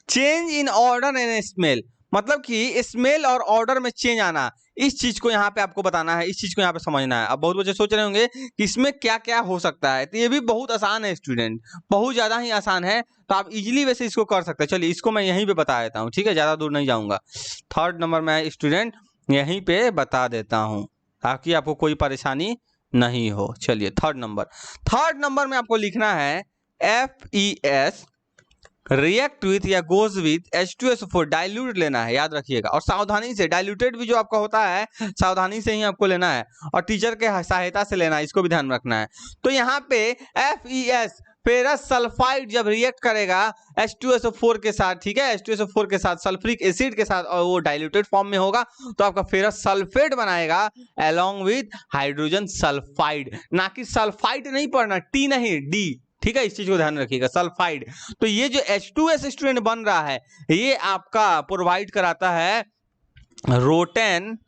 A: change in order and smell. मतलब कि स्मेल और ऑर्डर में चेंज आना, इस चीज को यहाँ पे आपको बताना है, इस चीज को यहाँ पे समझना है। अब बहुत बच्चे सोच रहे होंगे कि इसमें क्या क्या हो सकता है, तो ये भी बहुत आसान है स्टूडेंट, बहुत ज्यादा ही आसान है, तो आप इजीली वैसे इसको कर सकते हैं। चलिए इसको मैं यहीं पे बता देता हूँ, ठीक है, ज्यादा दूर नहीं जाऊंगा। थर्ड नंबर में स्टूडेंट यहीं पे बता देता हूं ताकि आपको कोई परेशानी नहीं हो। चलिए थर्ड नंबर में आपको लिखना है FeS रिएक्ट विथ या गोज विथ H2SO4 डाइल्यूट लेना है, याद रखिएगा, और सावधानी से, डाइल्यूटेड भी जो आपका होता है सावधानी से ही आपको लेना है, और टीचर के सहायता से लेना है, इसको भी ध्यान रखना है। तो यहाँ पे FeS फेरस सल्फाइड जब रिएक्ट करेगा H2SO4 के साथ, ठीक है, H2SO4 के साथ सल्फ्यूरिक एसिड के साथ, और वो डाइल्यूटेड फॉर्म में होगा, तो आपका फेरस सल्फेट बनाएगा अलोंग विथ हाइड्रोजन सल्फाइड। ना कि सल्फाइड नहीं पढ़ना, टी नहीं, डी, ठीक है, इस चीज को ध्यान रखिएगा, सल्फाइड। तो ये जो H2S स्टूडेंट बन रहा है, ये आपका प्रोवाइड कराता है rotten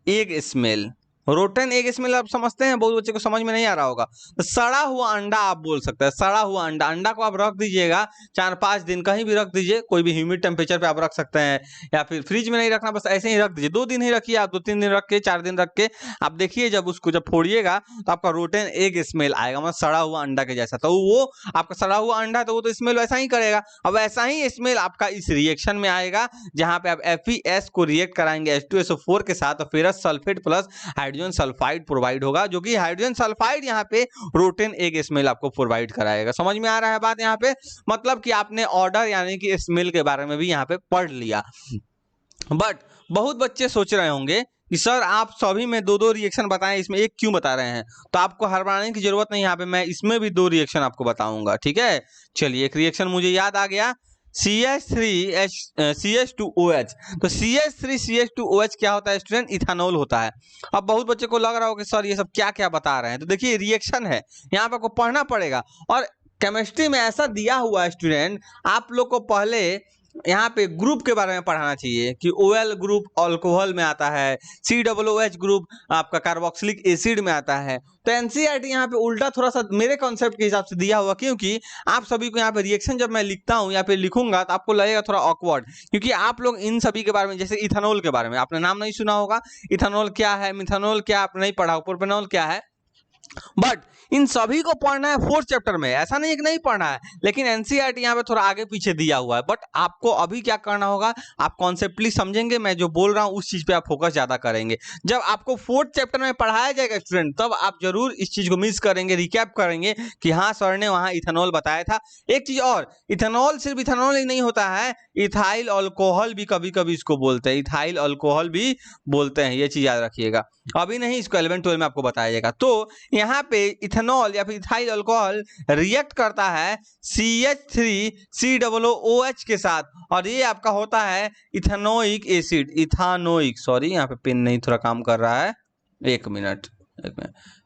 A: egg smell. Rotten egg smell आप समझते हैं, बहुत बच्चे को समझ में नहीं आ रहा होगा, तो सड़ा हुआ अंडा आप बोल सकते हैं, सड़ा हुआ अंडा। अंडा को आप रख दीजिएगा 4-5 दिन, कहीं भी रख दीजिए, कोई भी ह्यूमिड टेम्परेचर पे आप रख सकते हैं, या फिर फ्रिज में नहीं रखना, बस ऐसे ही रख दीजिए। 2 दिन ही रखिए आप, 2-3 दिन रख के, 4 दिन रख के आप देखिए, जब उसको जब फोड़िएगा तो आपका रोटेन एग स्मेल आएगा, मतलब सड़ा हुआ अंडा के जैसा। तो वो आपका सड़ा हुआ अंडा है तो वो तो स्मेल वैसा ही करेगा। अब ऐसा ही स्मेल आपका इस रिएक्शन में आएगा, जहां पे आप FeS को रिएक्ट कराएंगे H2SO4 के साथ, तो ferrous sulphate plus hydrogen sulphide provide होगा, जो कि हाइड्रोजन सल्फाइड यहाँ पे रोटेन एग स्मेल आपको प्रोवाइड कराएगा। समझ में आ रहा है बात यहाँ पे, मतलब कि आपने ऑर्डर यानी कि स्मेल के बारे में भी यहाँ पे पढ़ लिया। बट बहुत बच्चे सोच रहे होंगे कि सर आप सभी में 2-2 रिएक्शन बताएं, इसमें एक क्यों बता रहे हैं, तो आपको हड़बड़ाने की जरूरत नहीं, यहाँ पे मैं इसमें भी 2 रिएक्शन आपको बताऊंगा। ठीक है, चलिए एक रिएक्शन मुझे याद आ गया, CH3CH2OH। तो CH3CH2OH क्या होता है स्टूडेंट, इथेनॉल होता है। अब बहुत बच्चे को लग रहा हो कि सर ये सब क्या क्या बता रहे हैं, तो देखिए रिएक्शन है, यहाँ पे आपको पढ़ना पड़ेगा। और केमिस्ट्री में ऐसा दिया हुआ है स्टूडेंट, आप लोग को पहले यहाँ पे ग्रुप के बारे में पढ़ाना चाहिए कि OL ग्रुप अल्कोहल में आता है, COOH ग्रुप आपका कार्बोक्सिलिक एसिड में आता है। तो NCERT यहाँ पे उल्टा थोड़ा सा मेरे कॉन्सेप्ट के हिसाब से दिया हुआ, क्योंकि आप सभी को यहाँ पे रिएक्शन जब मैं लिखता हूँ या फिर लिखूंगा तो आपको लगेगा थोड़ा ऑकवर्ड, क्योंकि आप लोग इन सभी के बारे में, जैसे इथेनॉल के बारे में आपने नाम नहीं सुना होगा, इथेनॉल क्या है, मिथेनॉल क्या आपने नहीं पढ़ा, प्रोपेनॉल क्या है, बट इन सभी को पढ़ना है 4th चैप्टर में, ऐसा नहीं है कि नहीं पढ़ना है, लेकिन NCERT यहाँ पे थोड़ा आगे पीछे दिया हुआ है। बट आपको अभी क्या करना होगा, आप कॉन्सेप्टली समझेंगे, मैं जो बोल रहा हूँ उस चीज पे आप फोकस ज्यादा करेंगे। जब आपको 4th चैप्टर में पढ़ाया जाएगा स्टूडेंट, तब आप जरूर इस चीज को मिस करेंगे, रिकैप करेंगे कि हाँ सर ने वहां इथेनॉल बताया था। एक चीज और, इथेनॉल सिर्फ इथेनॉल ही नहीं होता है, इथाइल अल्कोहल भी कभी कभी इसको बोलते हैं, इथाइल अल्कोहल भी बोलते हैं, ये चीज याद रखिएगा। अभी नहीं, इसको 11-12 में आपको बताया जाएगा। तो यहाँ पे इथेनॉल या फिर इथाइल अल्कोहल रिएक्ट करता है CH3COOH के साथ, और ये आपका होता है इथेनोइक एसिड, इथानोइक, सॉरी यहाँ पे पेन नहीं थोड़ा काम कर रहा है, एक मिनट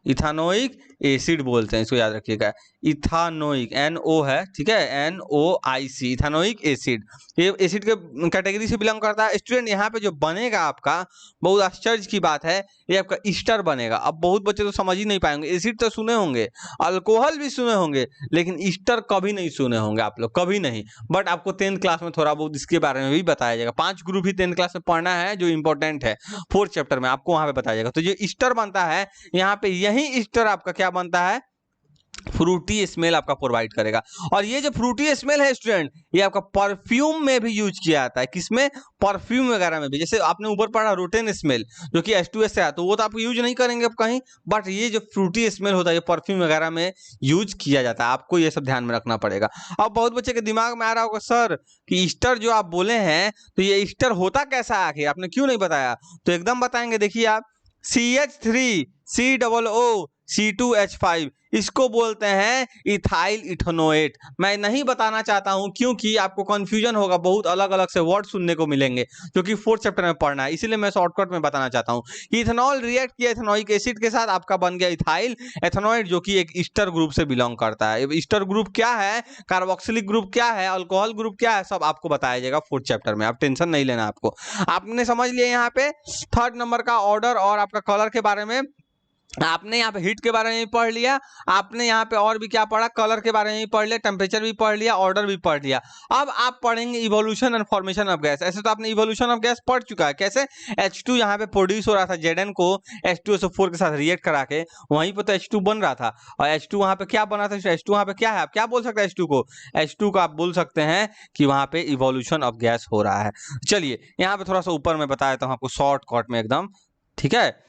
A: इथानोइक एसिड बोलते हैं इसको, याद रखिएगा। इथानोइक NO है, ठीक है, NOIC, इथानोइक एसिड। ये एसिड के कैटेगरी से बिलोंग करता है। स्टूडेंट यहाँ पे जो बनेगा आपका, बहुत आश्चर्य की बात है, ये आपका ईस्टर बनेगा। अब बहुत बच्चे तो समझ ही नहीं पाएंगे, एसिड तो सुने होंगे, अल्कोहल भी सुने होंगे, लेकिन ईस्टर कभी नहीं सुने होंगे आप लोग, कभी नहीं। बट आपको 10th क्लास में थोड़ा बहुत इसके बारे में भी बताया जाएगा। 5 ग्रुप ही 10th क्लास में पढ़ना है जो इंपॉर्टेंट है, 4th चैप्टर में आपको वहां पे बताया जाएगा। तो जो ईस्टर बनता है यहाँ पे, यही ईस्टर आपका क्या बनता है, फ्रूटी स्मेल आपका प्रोवाइड करेगा। और ये जो फ्रूटी स्मेल है स्टूडेंट, ये आपका परफ्यूम में भी यूज किया जाता है। किसमें, परफ्यूम वगैरह में भी। जैसे आपने ऊपर पढ़ा रोटेन स्मेल, जो कि H2S से आता है, तो वो तो आप यूज नहीं करेंगे अब कहीं, बट ये जो फ्रूटी स्मेल होता है ये परफ्यूम वगैरह में यूज किया जाता है। आपको ये सब ध्यान में रखना पड़ेगा। अब बहुत बच्चे के दिमाग में आ रहा होगा, सर कि ईस्टर जो आप बोले हैं, तो ये ईस्टर होता कैसा है आखिर, आपने क्यों नहीं बताया? तो एकदम बताएंगे। देखिए आप, CH3COO C2H5, इसको बोलते हैं इथाइल इथेनोएट। मैं नहीं बताना चाहता हूं क्योंकि आपको कंफ्यूजन होगा, बहुत अलग अलग से वर्ड सुनने को मिलेंगे जो कि 4th चैप्टर में पढ़ना है, इसीलिए मैं शॉर्टकट में बताना चाहता हूं कि इथेनॉल रिएक्ट किया इथेनोइक एसिड के साथ, आपका बन गया इथाइल इथेनोएट, जो कि एक ईस्टर ग्रुप से बिलोंग करता है। ईस्टर ग्रुप क्या है, कार्बोक्सिलिक ग्रुप क्या है, अल्कोहल ग्रुप क्या है, सब आपको बताया जाएगा 4th चैप्टर में। आप टेंशन नहीं लेना आपको। आपने समझ लिया यहाँ पे 3rd नंबर का ऑर्डर और आपका कलर के बारे में। आपने यहाँ पे हीट के बारे में भी पढ़ लिया, आपने यहाँ पे और भी क्या पढ़ा, कलर के बारे में भी पढ़ लिया, टेम्परेचर भी पढ़ लिया, ऑर्डर भी पढ़ लिया। अब आप पढ़ेंगे evolution and formation of gas. ऐसे तो आपने इवोल्यूशन ऑफ गैस पढ़ चुका है, कैसे H2 यहाँ पे प्रोड्यूस हो रहा था, Zn को H2SO4 के साथ रिएक्ट करा के, वहीं पर तो H2 बन रहा था। और H2 वहाँ पे क्या बना था, H2 वहाँ पे क्या है, आप क्या बोल सकते हैं H2 को? H2 को आप बोल सकते हैं कि वहाँ पे इवोल्यूशन ऑफ गैस हो रहा है। चलिए यहाँ पे थोड़ा सा ऊपर में बताया था आपको शॉर्टकट में एकदम, ठीक है।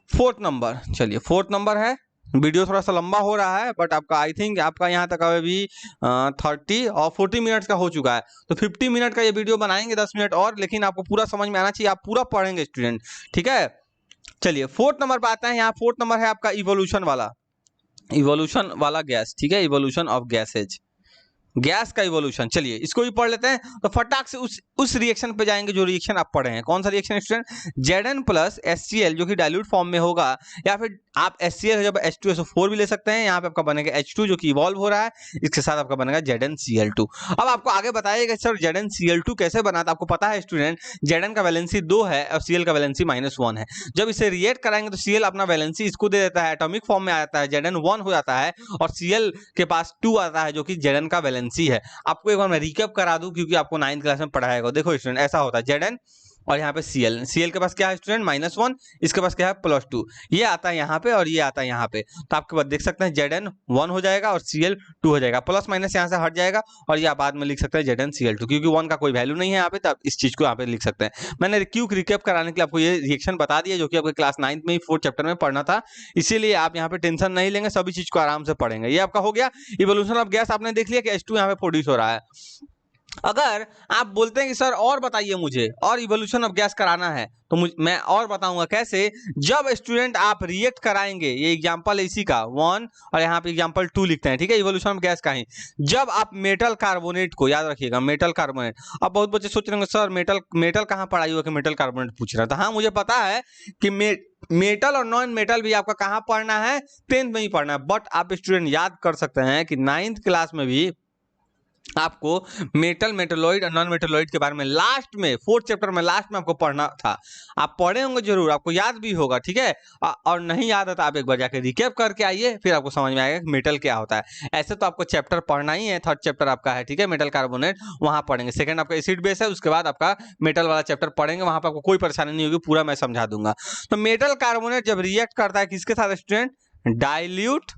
A: 4th नंबर, चलिए 4th नंबर है। वीडियो थोड़ा सा लंबा हो रहा है, बट आपका आई थिंक आपका यहाँ तक अभी 30 और 40 मिनट्स का हो चुका है। तो 50 मिनट का ये वीडियो बनाएंगे, 10 मिनट और, लेकिन आपको पूरा समझ में आना चाहिए, आप पूरा पढ़ेंगे स्टूडेंट, ठीक है। चलिए 4th नंबर पे आते हैं। यहाँ 4th नंबर है आपका इवोल्यूशन वाला गैस, ठीक है, इवोल्यूशन ऑफ गैसेज, गैस का इवोल्यूशन। चलिए इसको भी पढ़ लेते हैं। तो फटाक से उस रिएक्शन पे जाएंगे जो रिएक्शन आप पढ़े हैं। कौन सा reaction student? Zn plus HCl, जो कि डाइल्यूट फॉर्म में होगा, या फिर आप HCl जब H2SO4 भी ले सकते हैं। यहाँ पे आपका बनेगा H2 जो कि इवॉल्व हो रहा है, इसके साथ आपका बनेगा ZnCl2। अब आपको आगे बताइएगा सर ZnCl2 कैसे बना था। आपको पता है स्टूडेंट, Zn का वैलेंसी 2 है और Cl का वैलेंसी -1 है। जब इसे रिएक्ट कराएंगे तो Cl अपना वैलेंसी इसको दे देता है, एटॉमिक फॉर्म में आ जाता है, Zn1 हो जाता है, और Cl के पास 2 आता है जो कि Zn का वैलेंसी है। आपको एक बार मैं रिकैप करा दूं क्योंकि आपको 9th क्लास में पढ़ाएगा। देखो स्टूडेंट, ऐसा होता है Zn और यहाँ पे Cl के पास क्या है स्टूडेंट, -1, इसके पास क्या है +2, ये आता है यहाँ पे और ये आता है यहाँ पे। तो आपके पास देख सकते हैं Zn1 हो जाएगा और Cl 2 हो जाएगा, प्लस माइनस यहाँ से हट जाएगा, और ये आप बाद में लिख सकते हैं ZnCl2, क्योंकि 1 का कोई वैल्यू नहीं है यहाँ पे, तो आप इस चीज को यहाँ पे लिख सकते हैं। मैंने क्विक रिकैप कराने के लिए आपको ये रिएक्शन बता दिया, जो कि आपके क्लास 9th में ही 4th चैप्टर में पढ़ना था, इसीलिए आप यहाँ पे टेंशन नहीं लेंगे, सभी चीज को आराम से पढ़ेंगे। ये आपका हो गया इवोल्यूशन ऑफ गैस। आपने देख लिया कि H2 यहाँ पे प्रोड्यूस हो रहा है। अगर आप बोलते हैं कि सर और बताइए मुझे, और इवोल्यूशन ऑफ गैस कराना है, तो मैं और बताऊंगा कैसे। जब स्टूडेंट आप रिएक्ट कराएंगे, ये एग्जांपल है इसी का 1 और यहाँ पे एग्जांपल 2 लिखते हैं, ठीक है, इवोल्यूशन ऑफ गैस का ही। जब आप मेटल कार्बोनेट को, याद रखिएगा मेटल कार्बोनेट। अब बहुत बच्चे सोच रहे होंगे सर मेटल कहाँ पढ़ाई हुआ कि मेटल कार्बोनेट पूछ रहा था। हाँ मुझे पता है कि मेटल और नॉन मेटल भी आपका कहाँ पढ़ना है, 10th में ही पढ़ना है, बट आप स्टूडेंट याद कर सकते हैं कि 9th क्लास में भी आपको मेटल, मेटलॉइड और नॉन मेटलॉइड के बारे में लास्ट में 4th चैप्टर में लास्ट में आपको पढ़ना था। आप पढ़े होंगे जरूर, आपको याद भी होगा, ठीक है। और नहीं याद है तो आप एक बार जाके रिकैप करके आइए, फिर आपको समझ में आएगा कि मेटल क्या होता है। ऐसे तो आपको चैप्टर पढ़ना ही है, 3rd चैप्टर आपका है, ठीक है, मेटल कार्बोनेट, वहां पढ़ेंगे। 2nd आपका एसिड बेस है, उसके बाद आपका मेटल वाला चैप्टर पढ़ेंगे, वहां पर आपको कोई परेशानी नहीं होगी, पूरा मैं समझा दूंगा। तो मेटल कार्बोनेट जब रिएक्ट करता है किसके साथ स्टूडेंट? डाइल्यूट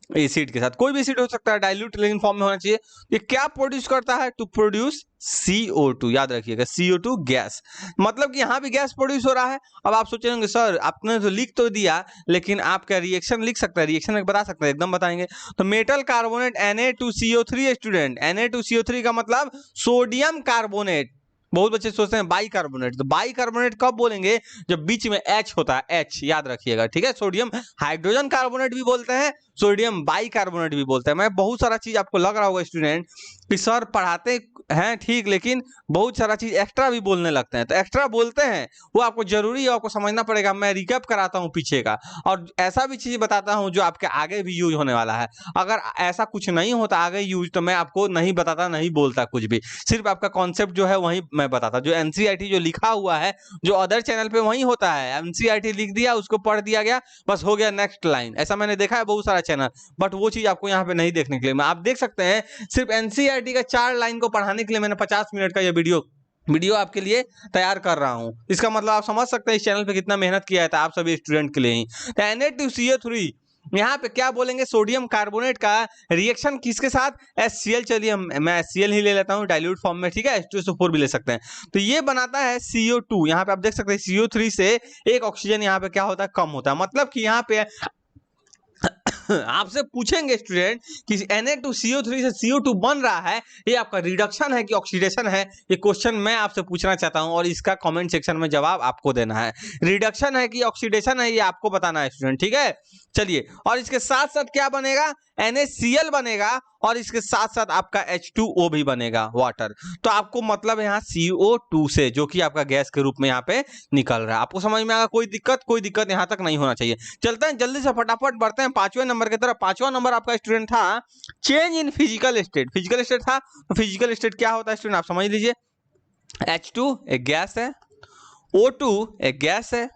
A: एसिड के साथ। कोई भी एसिड हो सकता है, डाइल्यूट लेकिन फॉर्म में होना चाहिए। ये क्या प्रोड्यूस करता है? टू प्रोड्यूस CO2, याद रखिएगा CO2 गैस, मतलब कि यहाँ भी गैस प्रोड्यूस हो रहा है। अब आप सोच रहे होंगे सर आपने तो लिख तो दिया, लेकिन आप क्या रिएक्शन लिख सकते हैं, रिएक्शन बता सकते हैं, एकदम बताएंगे। तो metal carbonate Na2CO3 student, Na2CO3 का मतलब सोडियम कार्बोनेट, बहुत बच्चे सोचते हैं बाइकार्बोनेट, तो बाइकार्बोनेट कब बोलेंगे? जब बीच में H होता है, H याद रखिएगा, ठीक है। सोडियम हाइड्रोजन कार्बोनेट भी बोलते हैं, सोडियम बाइकार्बोनेट भी बोलते हैं। मैं बहुत सारा चीज आपको लग रहा होगा स्टूडेंट कि सर पढ़ाते हैं ठीक, लेकिन बहुत सारा चीज एक्स्ट्रा भी बोलने लगते हैं। तो एक्स्ट्रा बोलते हैं वो आपको जरूरी है, आपको समझना पड़ेगा। मैं रिकैप कराता हूँ पीछे का, और ऐसा भी चीज बताता हूँ जो आपके आगे भी यूज होने वाला है। अगर ऐसा कुछ नहीं होता आगे यूज, तो मैं आपको नहीं बताता, नहीं बोलता कुछ भी। सिर्फ आपका कॉन्सेप्ट जो है वही मैं बताता। जो एनसीईआरटी जो लिखा हुआ है जो अदर चैनल पे वही होता है, एनसीईआरटी लिख दिया, उसको पढ़ दिया गया, बस हो गया नेक्स्ट लाइन। ऐसा मैंने देखा है बहुत सारा चैनल, बट वो चीज आपको यहाँ पे नहीं देखने के लिए। आप देख सकते हैं सिर्फ एनसीईआरटी का 4 लाइन को पढ़ाने के लिए मैंने 50 मिनट का ये वीडियो आपके लिए तैयार कर रहा हूं। इसका मतलब आप समझ सकते हैं इस चैनल पे कितना मेहनत किया था आप सभी स्टूडेंट के लिए ही। तो Na2CO3 यहाँ पे क्या बोलेंगे? सोडियम कार्बोनेट का रिएक्शन किसके साथ? HCl। चलिए मैं HCl ही ले लेता हूँ डाइल्यूट फॉर्म में, ठीक है। H2SO4 भी ले सकते हैं। तो ये बनाता है CO2। यहाँ पे आप देख सकते हैं CO3 से एक ऑक्सीजन यहाँ पे क्या होता है? कम होता है। मतलब कि यहाँ पे आपसे पूछेंगे स्टूडेंट कि Na2CO3 से CO2 बन रहा है, ये आपका रिडक्शन है कि ऑक्सीडेशन है? ये क्वेश्चन मैं आपसे पूछना चाहता हूं, और इसका कमेंट सेक्शन में जवाब आपको देना है। रिडक्शन है कि ऑक्सीडेशन है, ये आपको बताना है स्टूडेंट, ठीक है। चलिए, और इसके साथ साथ क्या बनेगा? NaCl बनेगा, और इसके साथ साथ आपका H2O भी बनेगा, वाटर। तो आपको मतलब यहाँ CO2 से, जो कि आपका गैस के रूप में यहाँ पे निकल रहा है। आपको समझ में आएगा? कोई दिक्कत यहाँ तक नहीं होना चाहिए। चलते हैं जल्दी से, फटाफट बढ़ते हैं 5वें नंबर की तरफ। 5वां नंबर आपका स्टूडेंट था change in physical state. Physical state था, तो फिजिकल स्टेट क्या होता है स्टूडेंट आप समझ लीजिए। H2 एक गैस है, O2 एक गैस है,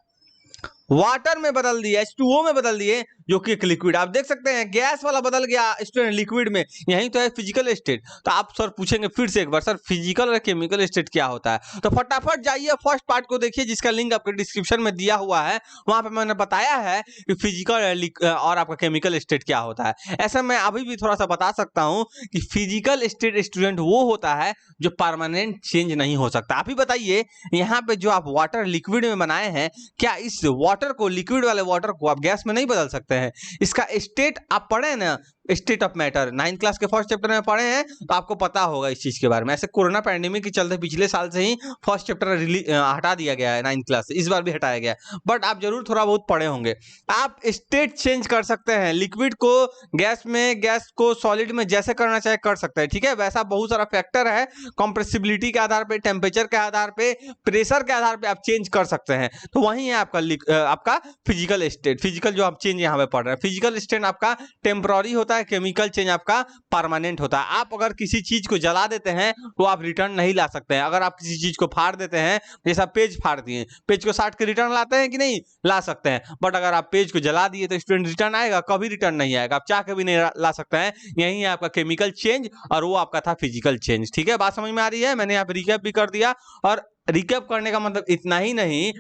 A: वाटर में बदल दिए, H2O में बदल दिए, जो कि एक लिक्विड। आप देख सकते हैं गैस वाला बदल गया स्टूडेंट लिक्विड में, यही तो है फिजिकल स्टेट। तो आप सर पूछेंगे फिर से एक बार, सर फिजिकल और केमिकल स्टेट क्या होता है? तो फटाफट जाइए फर्स्ट पार्ट को देखिए, जिसका लिंक आपके डिस्क्रिप्शन में दिया हुआ है। वहां पे मैंने बताया है कि फिजिकल और आपका केमिकल स्टेट क्या होता है। ऐसा मैं अभी भी थोड़ा सा बता सकता हूँ कि फिजिकल स्टेट स्टूडेंट वो होता है जो परमानेंट चेंज नहीं हो सकता। आप ही बताइए, यहाँ पे जो आप वाटर लिक्विड में बनाए हैं, क्या इस वाटर को, लिक्विड वाले वाटर को आप गैस में नहीं बदल सकते हैं? इसका स्टेट आप पढ़े ना, state of matter 9th class के फर्स्ट चैप्टर में पढ़े हैं, तो आपको पता होगा इस चीज के बारे में। ऐसे कोरोना पैंडेमिक के चलते पिछले साल से ही फर्स्ट चैप्टर हटा दिया गया है 9th क्लास से, इस बार भी हटाया गया है, बट आप जरूर थोड़ा बहुत पढ़े होंगे। आप स्टेट चेंज कर सकते हैं, लिक्विड को गैस में, गैस को सॉलिड में, जैसे करना चाहे कर सकते हैं, ठीक है। वैसा बहुत सारा फैक्टर है, कंप्रेसिबिलिटी के आधार पे, टेम्परेचर के आधार पे, प्रेशर के आधार पे आप चेंज कर सकते हैं। तो वही है आपका फिजिकल स्टेट। फिजिकल जो आप चेंज यहाँ पे पढ़ रहे हैं, फिजिकल स्टेट आपका टेम्पररी होता है, केमिकल चेंज आपका परमानेंट होता है। आप अगर किसी चीज को जला देते हैं तो आप रिटर्न नहीं ला सकते हैं। अगर आप किसी चीज को फाड़ देते हैं, जैसा पेज फाड़ दिए, पेज को साट के रिटर्न लाते हैं कि नहीं? ला सकते हैं। बट अगर आप पेज को जला दिए तो स्टूडेंट रिटर्न आएगा? कभी रिटर्न नहीं आएगा, आप चाह के भी नहीं ला सकते हैं। यही है आपका केमिकल चेंज, और वो आपका था फिजिकल चेंज, ठीक है। बात समझ में आ रही है? मैंने यहाँ पे रिकैप भी कर दिया, और रिकैप करने का मतलब इतना ही नहीं,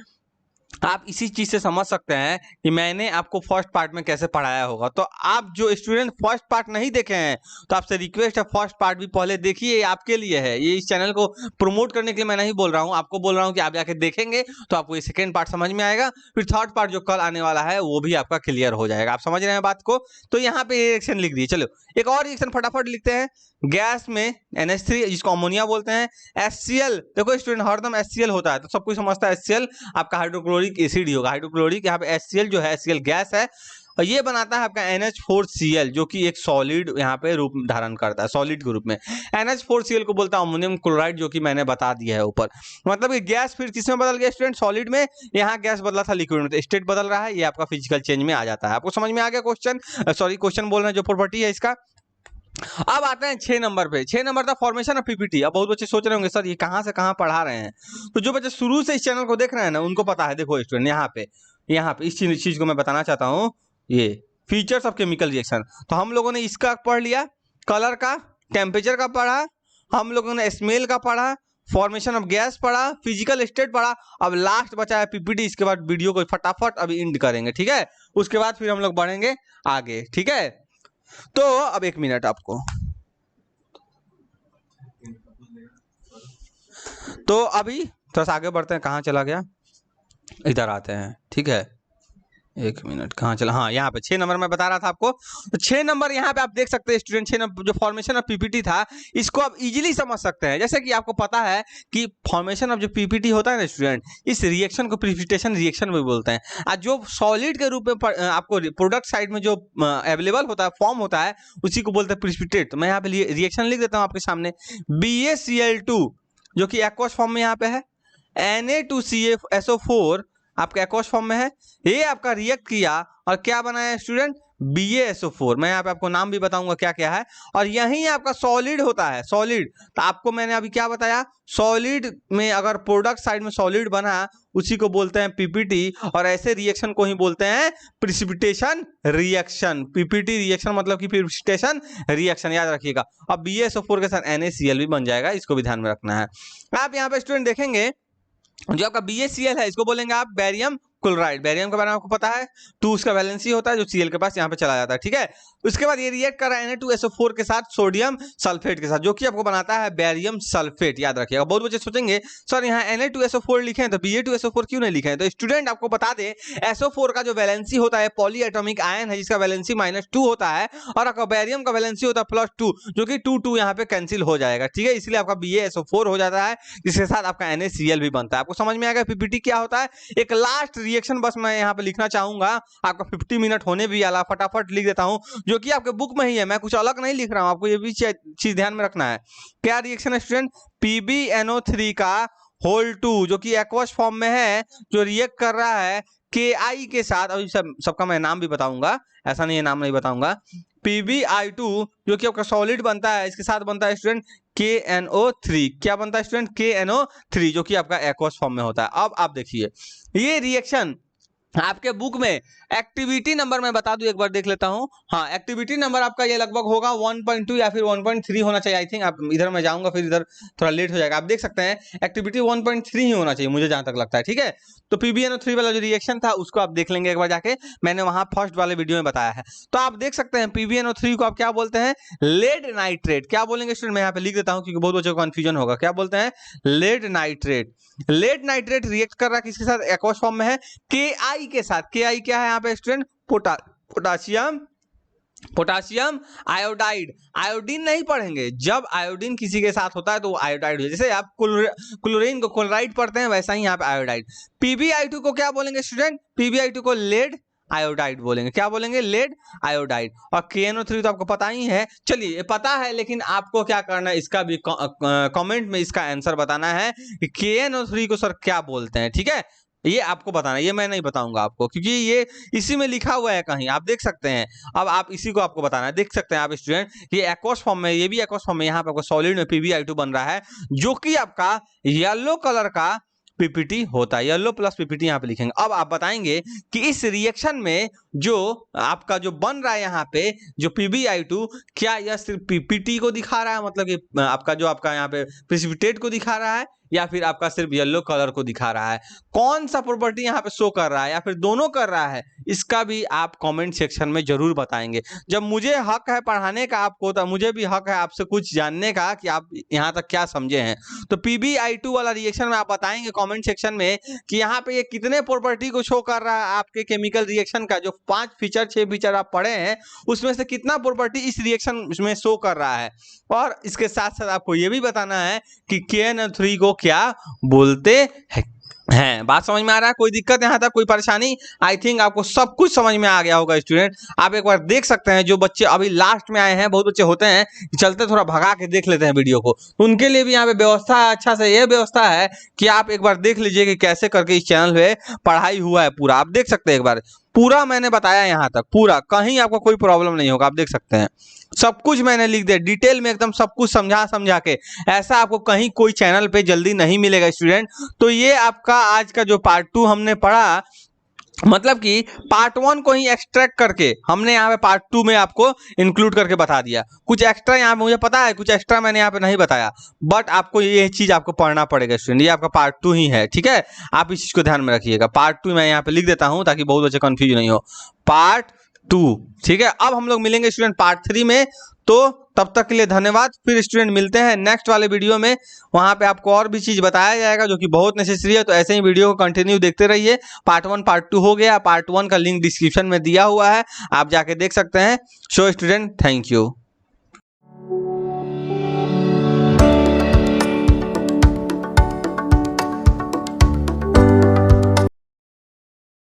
A: आप इसी चीज से समझ सकते हैं कि मैंने आपको फर्स्ट पार्ट में कैसे पढ़ाया होगा। तो आप जो स्टूडेंट फर्स्ट पार्ट नहीं देखे हैं, तो आपसे रिक्वेस्ट है फर्स्ट पार्ट भी पहले देखिए, ये आपके लिए है। ये इस चैनल को प्रमोट करने के लिए मैं नहीं बोल रहा हूं, आपको बोल रहा हूं कि आप जाके देखेंगे तो आपको ये सेकंड पार्ट समझ में आएगा। फिर थर्ड पार्ट जो कल आने वाला है वो भी आपका क्लियर हो जाएगा। आप समझ रहे हैं बात को? तो यहाँ पे रिएक्शन लिख दिए। चलो एक और रिएक्शन फटाफट लिखते हैं। गैस में NH3 जिसको अमोनिया बोलते हैं, HCl, देखो स्टूडेंट हरदम HCl होता है, तो सब कुछ समझता है HCl आपका हाइड्रोक्लोरिक एसिड ही होगा। हाइड्रोक्लोरिक, यहाँ पे HCl जो है HCl गैस है, और ये बनाता है आपका NH4Cl, जो कि एक सॉलिड यहाँ पे रूप धारण करता है, सॉलिड के रूप में। NH4Cl को बोलता है अमोनियम क्लोराइड, जो कि मैंने बता दिया है ऊपर। मतलब कि गैस फिर किसमें बदल गया स्टूडेंट? सॉलिड में। यहाँ गैस बदला था लिक्विड में, तो स्टेट बदल रहा है, ये आपका फिजिकल चेंज में आ जाता है। आपको समझ में आ गया क्वेश्चन? सॉरी क्वेश्चन बोल रहे हैं, जो प्रॉपर्टी है इसका। अब आते हैं 6 नंबर पे। 6 नंबर था फॉर्मेशन ऑफ पीपीटी। अब बहुत बच्चे सोच रहे होंगे सर ये कहां से कहां पढ़ा रहे हैं। तो जो बच्चे शुरू से इस चैनल को देख रहे हैं ना, उनको पता है। देखो स्टूडेंट यहाँ पे इस चीज को मैं बताना चाहता हूँ, ये फीचर्स ऑफ केमिकल रिएक्शन। तो हम लोगों ने इसका पढ़ लिया, कलर का, टेम्परेचर का पढ़ा, हम लोगों ने स्मेल का पढ़ा, फॉर्मेशन ऑफ गैस पढ़ा, फिजिकल स्टेट पढ़ा। अब लास्ट बचा है पीपीटी। इसके बाद वीडियो को फटाफट अभी एंड करेंगे, ठीक है। उसके बाद फिर हम लोग बढ़ेंगे आगे, ठीक है। तो अब 1 मिनट आपको, तो अभी थोड़ा सा आगे बढ़ते हैं। कहाँ चला गया? इधर आते हैं, ठीक है। एक मिनट कहाँ चला, हाँ यहाँ पे 6 नंबर में बता रहा था आपको। तो 6 नंबर यहाँ पे आप देख सकते हैं स्टूडेंट, 6 नंबर जो फॉर्मेशन ऑफ पीपीटी था इसको आप इजीली समझ सकते हैं। जैसे कि आपको पता है कि फॉर्मेशन ऑफ जो पीपीटी होता है ना स्टूडेंट, इस रिएक्शन को प्रिसिपिटेशन रिएक्शन भी बोलते हैं। और जो सॉलिड के रूप में आपको प्रोडक्ट साइड में जो अवेलेबल होता है, फॉर्म होता है, उसी को बोलते हैं प्रिसिपिटेट। तो मैं यहाँ पे रिएक्शन लिख देता हूँ आपके सामने। BaCl2 जो कि एक्वस फॉर्म में यहाँ पे है, Na2CaSO4 आपका एक्वस फॉर्म में है, ये आपका रिएक्ट किया और क्या बना है स्टूडेंट, BaSO4। मैं यहाँ पे आपको नाम भी बताऊंगा क्या क्या है। और यही आपका सॉलिड होता है, सॉलिड। तो आपको मैंने अभी क्या बताया, सॉलिड में अगर प्रोडक्ट साइड में सॉलिड बना उसी को बोलते हैं पीपीटी, और ऐसे रिएक्शन को ही बोलते हैं प्रिसिपिटेशन रिएक्शन। पीपीटी रिएक्शन मतलब कि प्रिसिपिटेशन रिएक्शन, याद रखिएगा। अब BaSO4 के साथ NaCl भी बन जाएगा, इसको भी ध्यान में रखना है। आप यहाँ पे स्टूडेंट देखेंगे जो आपका BaCl है इसको बोलेंगे आप बैरियम क्लोराइड। बैरियम के बारे में आपको पता है, 2 उसका वैलेंसी होता है जो Cl के पास यहाँ पे चला जाता है, ठीक है। उसके बाद ये रिएक्ट कर रहा है Na2SO4 के साथ सोडियम सल्फेट के साथ, जो कि आपको बनाता है बैरियम सल्फेट, याद रखिएगा। बहुत बच्चे सोचेंगे सर यहाँ Na2SO4 लिखे हैं तो Ba2SO4 क्यों नहीं लिखे हैं। तो स्टूडेंट आपको बता दें, SO4 का जो वैलेंसी होता है पॉली एटॉमिक आयन है जिसका वैलेंसी -2 होता है, और आपका बैरियम का वैलेंसी होता है +2, जो कि 2 यहाँ पे कैंसिल हो जाएगा, ठीक है। इसलिए आपका BaSO4 हो जाता है, जिसके साथ आपका NaCl भी बनता है। आपको समझ में आएगा पीपीटी क्या होता है। एक लास्ट रिएक्शन बस मैं यहाँ पे लिखना चाहूंगा, आपका 50 मिनट होने भी आला, फटाफट लिख देता हूं, जो कि आपके बुक में ही है, मैं कुछ अलग नहीं लिख रहा हूं, आपको ये भी चीज ध्यान में रखना है। क्या रिएक्शन है स्टूडेंट, PbNO3 का होल 2 जो कि एक्वस फॉर्म में है, जो रिएक्ट कर रहा है Ki के साथ। अभी सबका मैं नाम भी बताऊंगा, ऐसा नहीं है नाम नहीं बताऊंगा। PbI2 जो कि आपका सॉलिड बनता है, इसके साथ बनता है स्टूडेंट KNO3। क्या बनता है स्टूडेंट, KNO3, जो कि आपका एक्वस फॉर्म में होता है। अब आप देखिए ये रिएक्शन आपके बुक में एक्टिविटी नंबर मैं बता दूं, एक बार देख लेता हूं। हाँ, एक्टिविटी नंबर आपका ये लगभग होगा 1.2 या फिर 1.3 होना चाहिए आई थिंक। आप इधर मैं जाऊंगा फिर इधर थोड़ा लेट हो जाएगा। आप देख सकते हैं एक्टिविटी 1.3 ही होना चाहिए मुझे जहां तक लगता है, ठीक है। तो PbNO3 वाला जो रिएक्शन था उसको आप देख लेंगे एक बार जाके, मैंने वहां फर्स्ट वाले वीडियो में बताया है। तो आप देख सकते हैं PbNO3 को आप क्या बोलते हैं, लेड नाइट्रेट। क्या बोलेंगे स्टूडेंट, मैं यहाँ पे लिख देता हूँ क्योंकि बहुत बच्चों को कंफ्यूजन होगा। क्या बोलते हैं, lead nitrate. Lead nitrate react कर रहा है किसके साथ, एक्वस फॉर्म में है, Ki के साथ। Ki क्या है यहाँ पे स्टूडेंट, पोटासियम आयोडाइड। आयोडीन नहीं पढ़ेंगे, जब आयोडीन किसी के साथ होता है तो वो आयोडाइड हो, जैसे आप क्लोरीन को क्लोराइड पढ़ते हैं वैसा ही यहाँ पे आयोडाइड। PbI2 को क्या बोलेंगे स्टूडेंट, PbI2 को लेड आयोडाइड बोलेंगे। क्या बोलेंगे, लेड आयोडाइड। और KNO3 तो आपको पता ही है, चलिए पता है, लेकिन आपको क्या करना है, इसका भी कमेंट में इसका आंसर बताना है कि KNO3 को सर क्या बोलते हैं, ठीक है। ये आपको बताना, ये मैं नहीं बताऊंगा आपको, क्योंकि ये इसी में लिखा हुआ है कहीं, आप देख सकते हैं। अब आप इसी को आपको बताना है, देख सकते हैं आप स्टूडेंट, ये एक्वस फॉर्म में, ये भी एक्वस फॉर्म में, यहाँ पे आपको सॉलिड में PbI2 बन रहा है, जो कि आपका येलो कलर का पीपीटी होता है। येलो प्लस पीपीटी यहाँ पे लिखेंगे। अब आप बताएंगे कि इस रिएक्शन में जो आपका जो बन रहा है यहाँ पे जो PbI2, क्या यह सिर्फ पीपीटी को दिखा रहा है, मतलब कि आपका जो आपका यहाँ पे प्रेसिपिटेट को दिखा रहा है, या फिर आपका सिर्फ येलो कलर को दिखा रहा है, कौन सा प्रॉपर्टी यहाँ पे शो कर रहा है, या फिर दोनों कर रहा है, इसका भी आप कमेंट सेक्शन में जरूर बताएंगे। जब मुझे हक है पढ़ाने का आपको, तो मुझे भी हक है आपसे कुछ जानने का कि आप यहाँ तक क्या समझे हैं। तो PbI2 वाला रिएक्शन में आप बताएंगे कमेंट सेक्शन में कि यहाँ पे ये कितने प्रॉपर्टी को शो कर रहा है आपके केमिकल रिएक्शन का, जो 5 फीचर 6 फीचर आप पढ़े हैं उसमें से कितना प्रॉपर्टी इस रिएक्शन में शो कर रहा है। और इसके साथ साथ आपको ये भी बताना है कि KNO3 को क्या बोलते हैं। बात समझ में आ रहा है, कोई दिक्कत यहाँ तक, कोई परेशानी? आई थिंक आपको सब कुछ समझ में आ गया होगा स्टूडेंट। आप एक बार देख सकते हैं, जो बच्चे अभी लास्ट में आए हैं, बहुत बच्चे होते हैं चलते थोड़ा भगा के देख लेते हैं वीडियो को, उनके लिए भी यहाँ पे व्यवस्था है, अच्छा से ये व्यवस्था है कि आप एक बार देख लीजिए कि कैसे करके इस चैनल पे पढ़ाई हुआ है पूरा। आप देख सकते हैं एक बार, पूरा मैंने बताया यहाँ तक, पूरा, कहीं आपको कोई प्रॉब्लम नहीं होगा। आप देख सकते हैं सब कुछ मैंने लिख दिया डिटेल में, एकदम सब कुछ समझा के। ऐसा आपको कहीं कोई चैनल पे जल्दी नहीं मिलेगा स्टूडेंट। तो ये आपका आज का जो पार्ट 2 हमने पढ़ा, मतलब कि पार्ट 1 को ही एक्सट्रैक्ट करके हमने यहाँ पे पार्ट 2 में आपको इंक्लूड करके बता दिया। कुछ एक्स्ट्रा यहाँ पे मुझे पता है, कुछ एक्स्ट्रा मैंने यहाँ पे नहीं बताया, बट आपको ये चीज आपको पढ़ना पड़ेगा स्टूडेंट। ये आपका पार्ट 2 ही है, ठीक है। आप इस चीज को ध्यान में रखिएगा। पार्ट 2 मैं यहाँ पे लिख देता हूँ ताकि बहुत बच्चे कंफ्यूज नहीं हो, पार्ट 2, ठीक है। अब हम लोग मिलेंगे स्टूडेंट पार्ट 3 में। तो तब तक के लिए धन्यवाद। फिर स्टूडेंट मिलते हैं नेक्स्ट वाले वीडियो में, वहां पे आपको और भी चीज बताया जाएगा जो कि बहुत नेसेसरी है। तो ऐसे ही वीडियो को कंटिन्यू देखते रहिए। पार्ट 1 पार्ट 2 हो गया, पार्ट 1 का लिंक डिस्क्रिप्शन में दिया हुआ है, आप जाके देख सकते हैं। So student, thank you.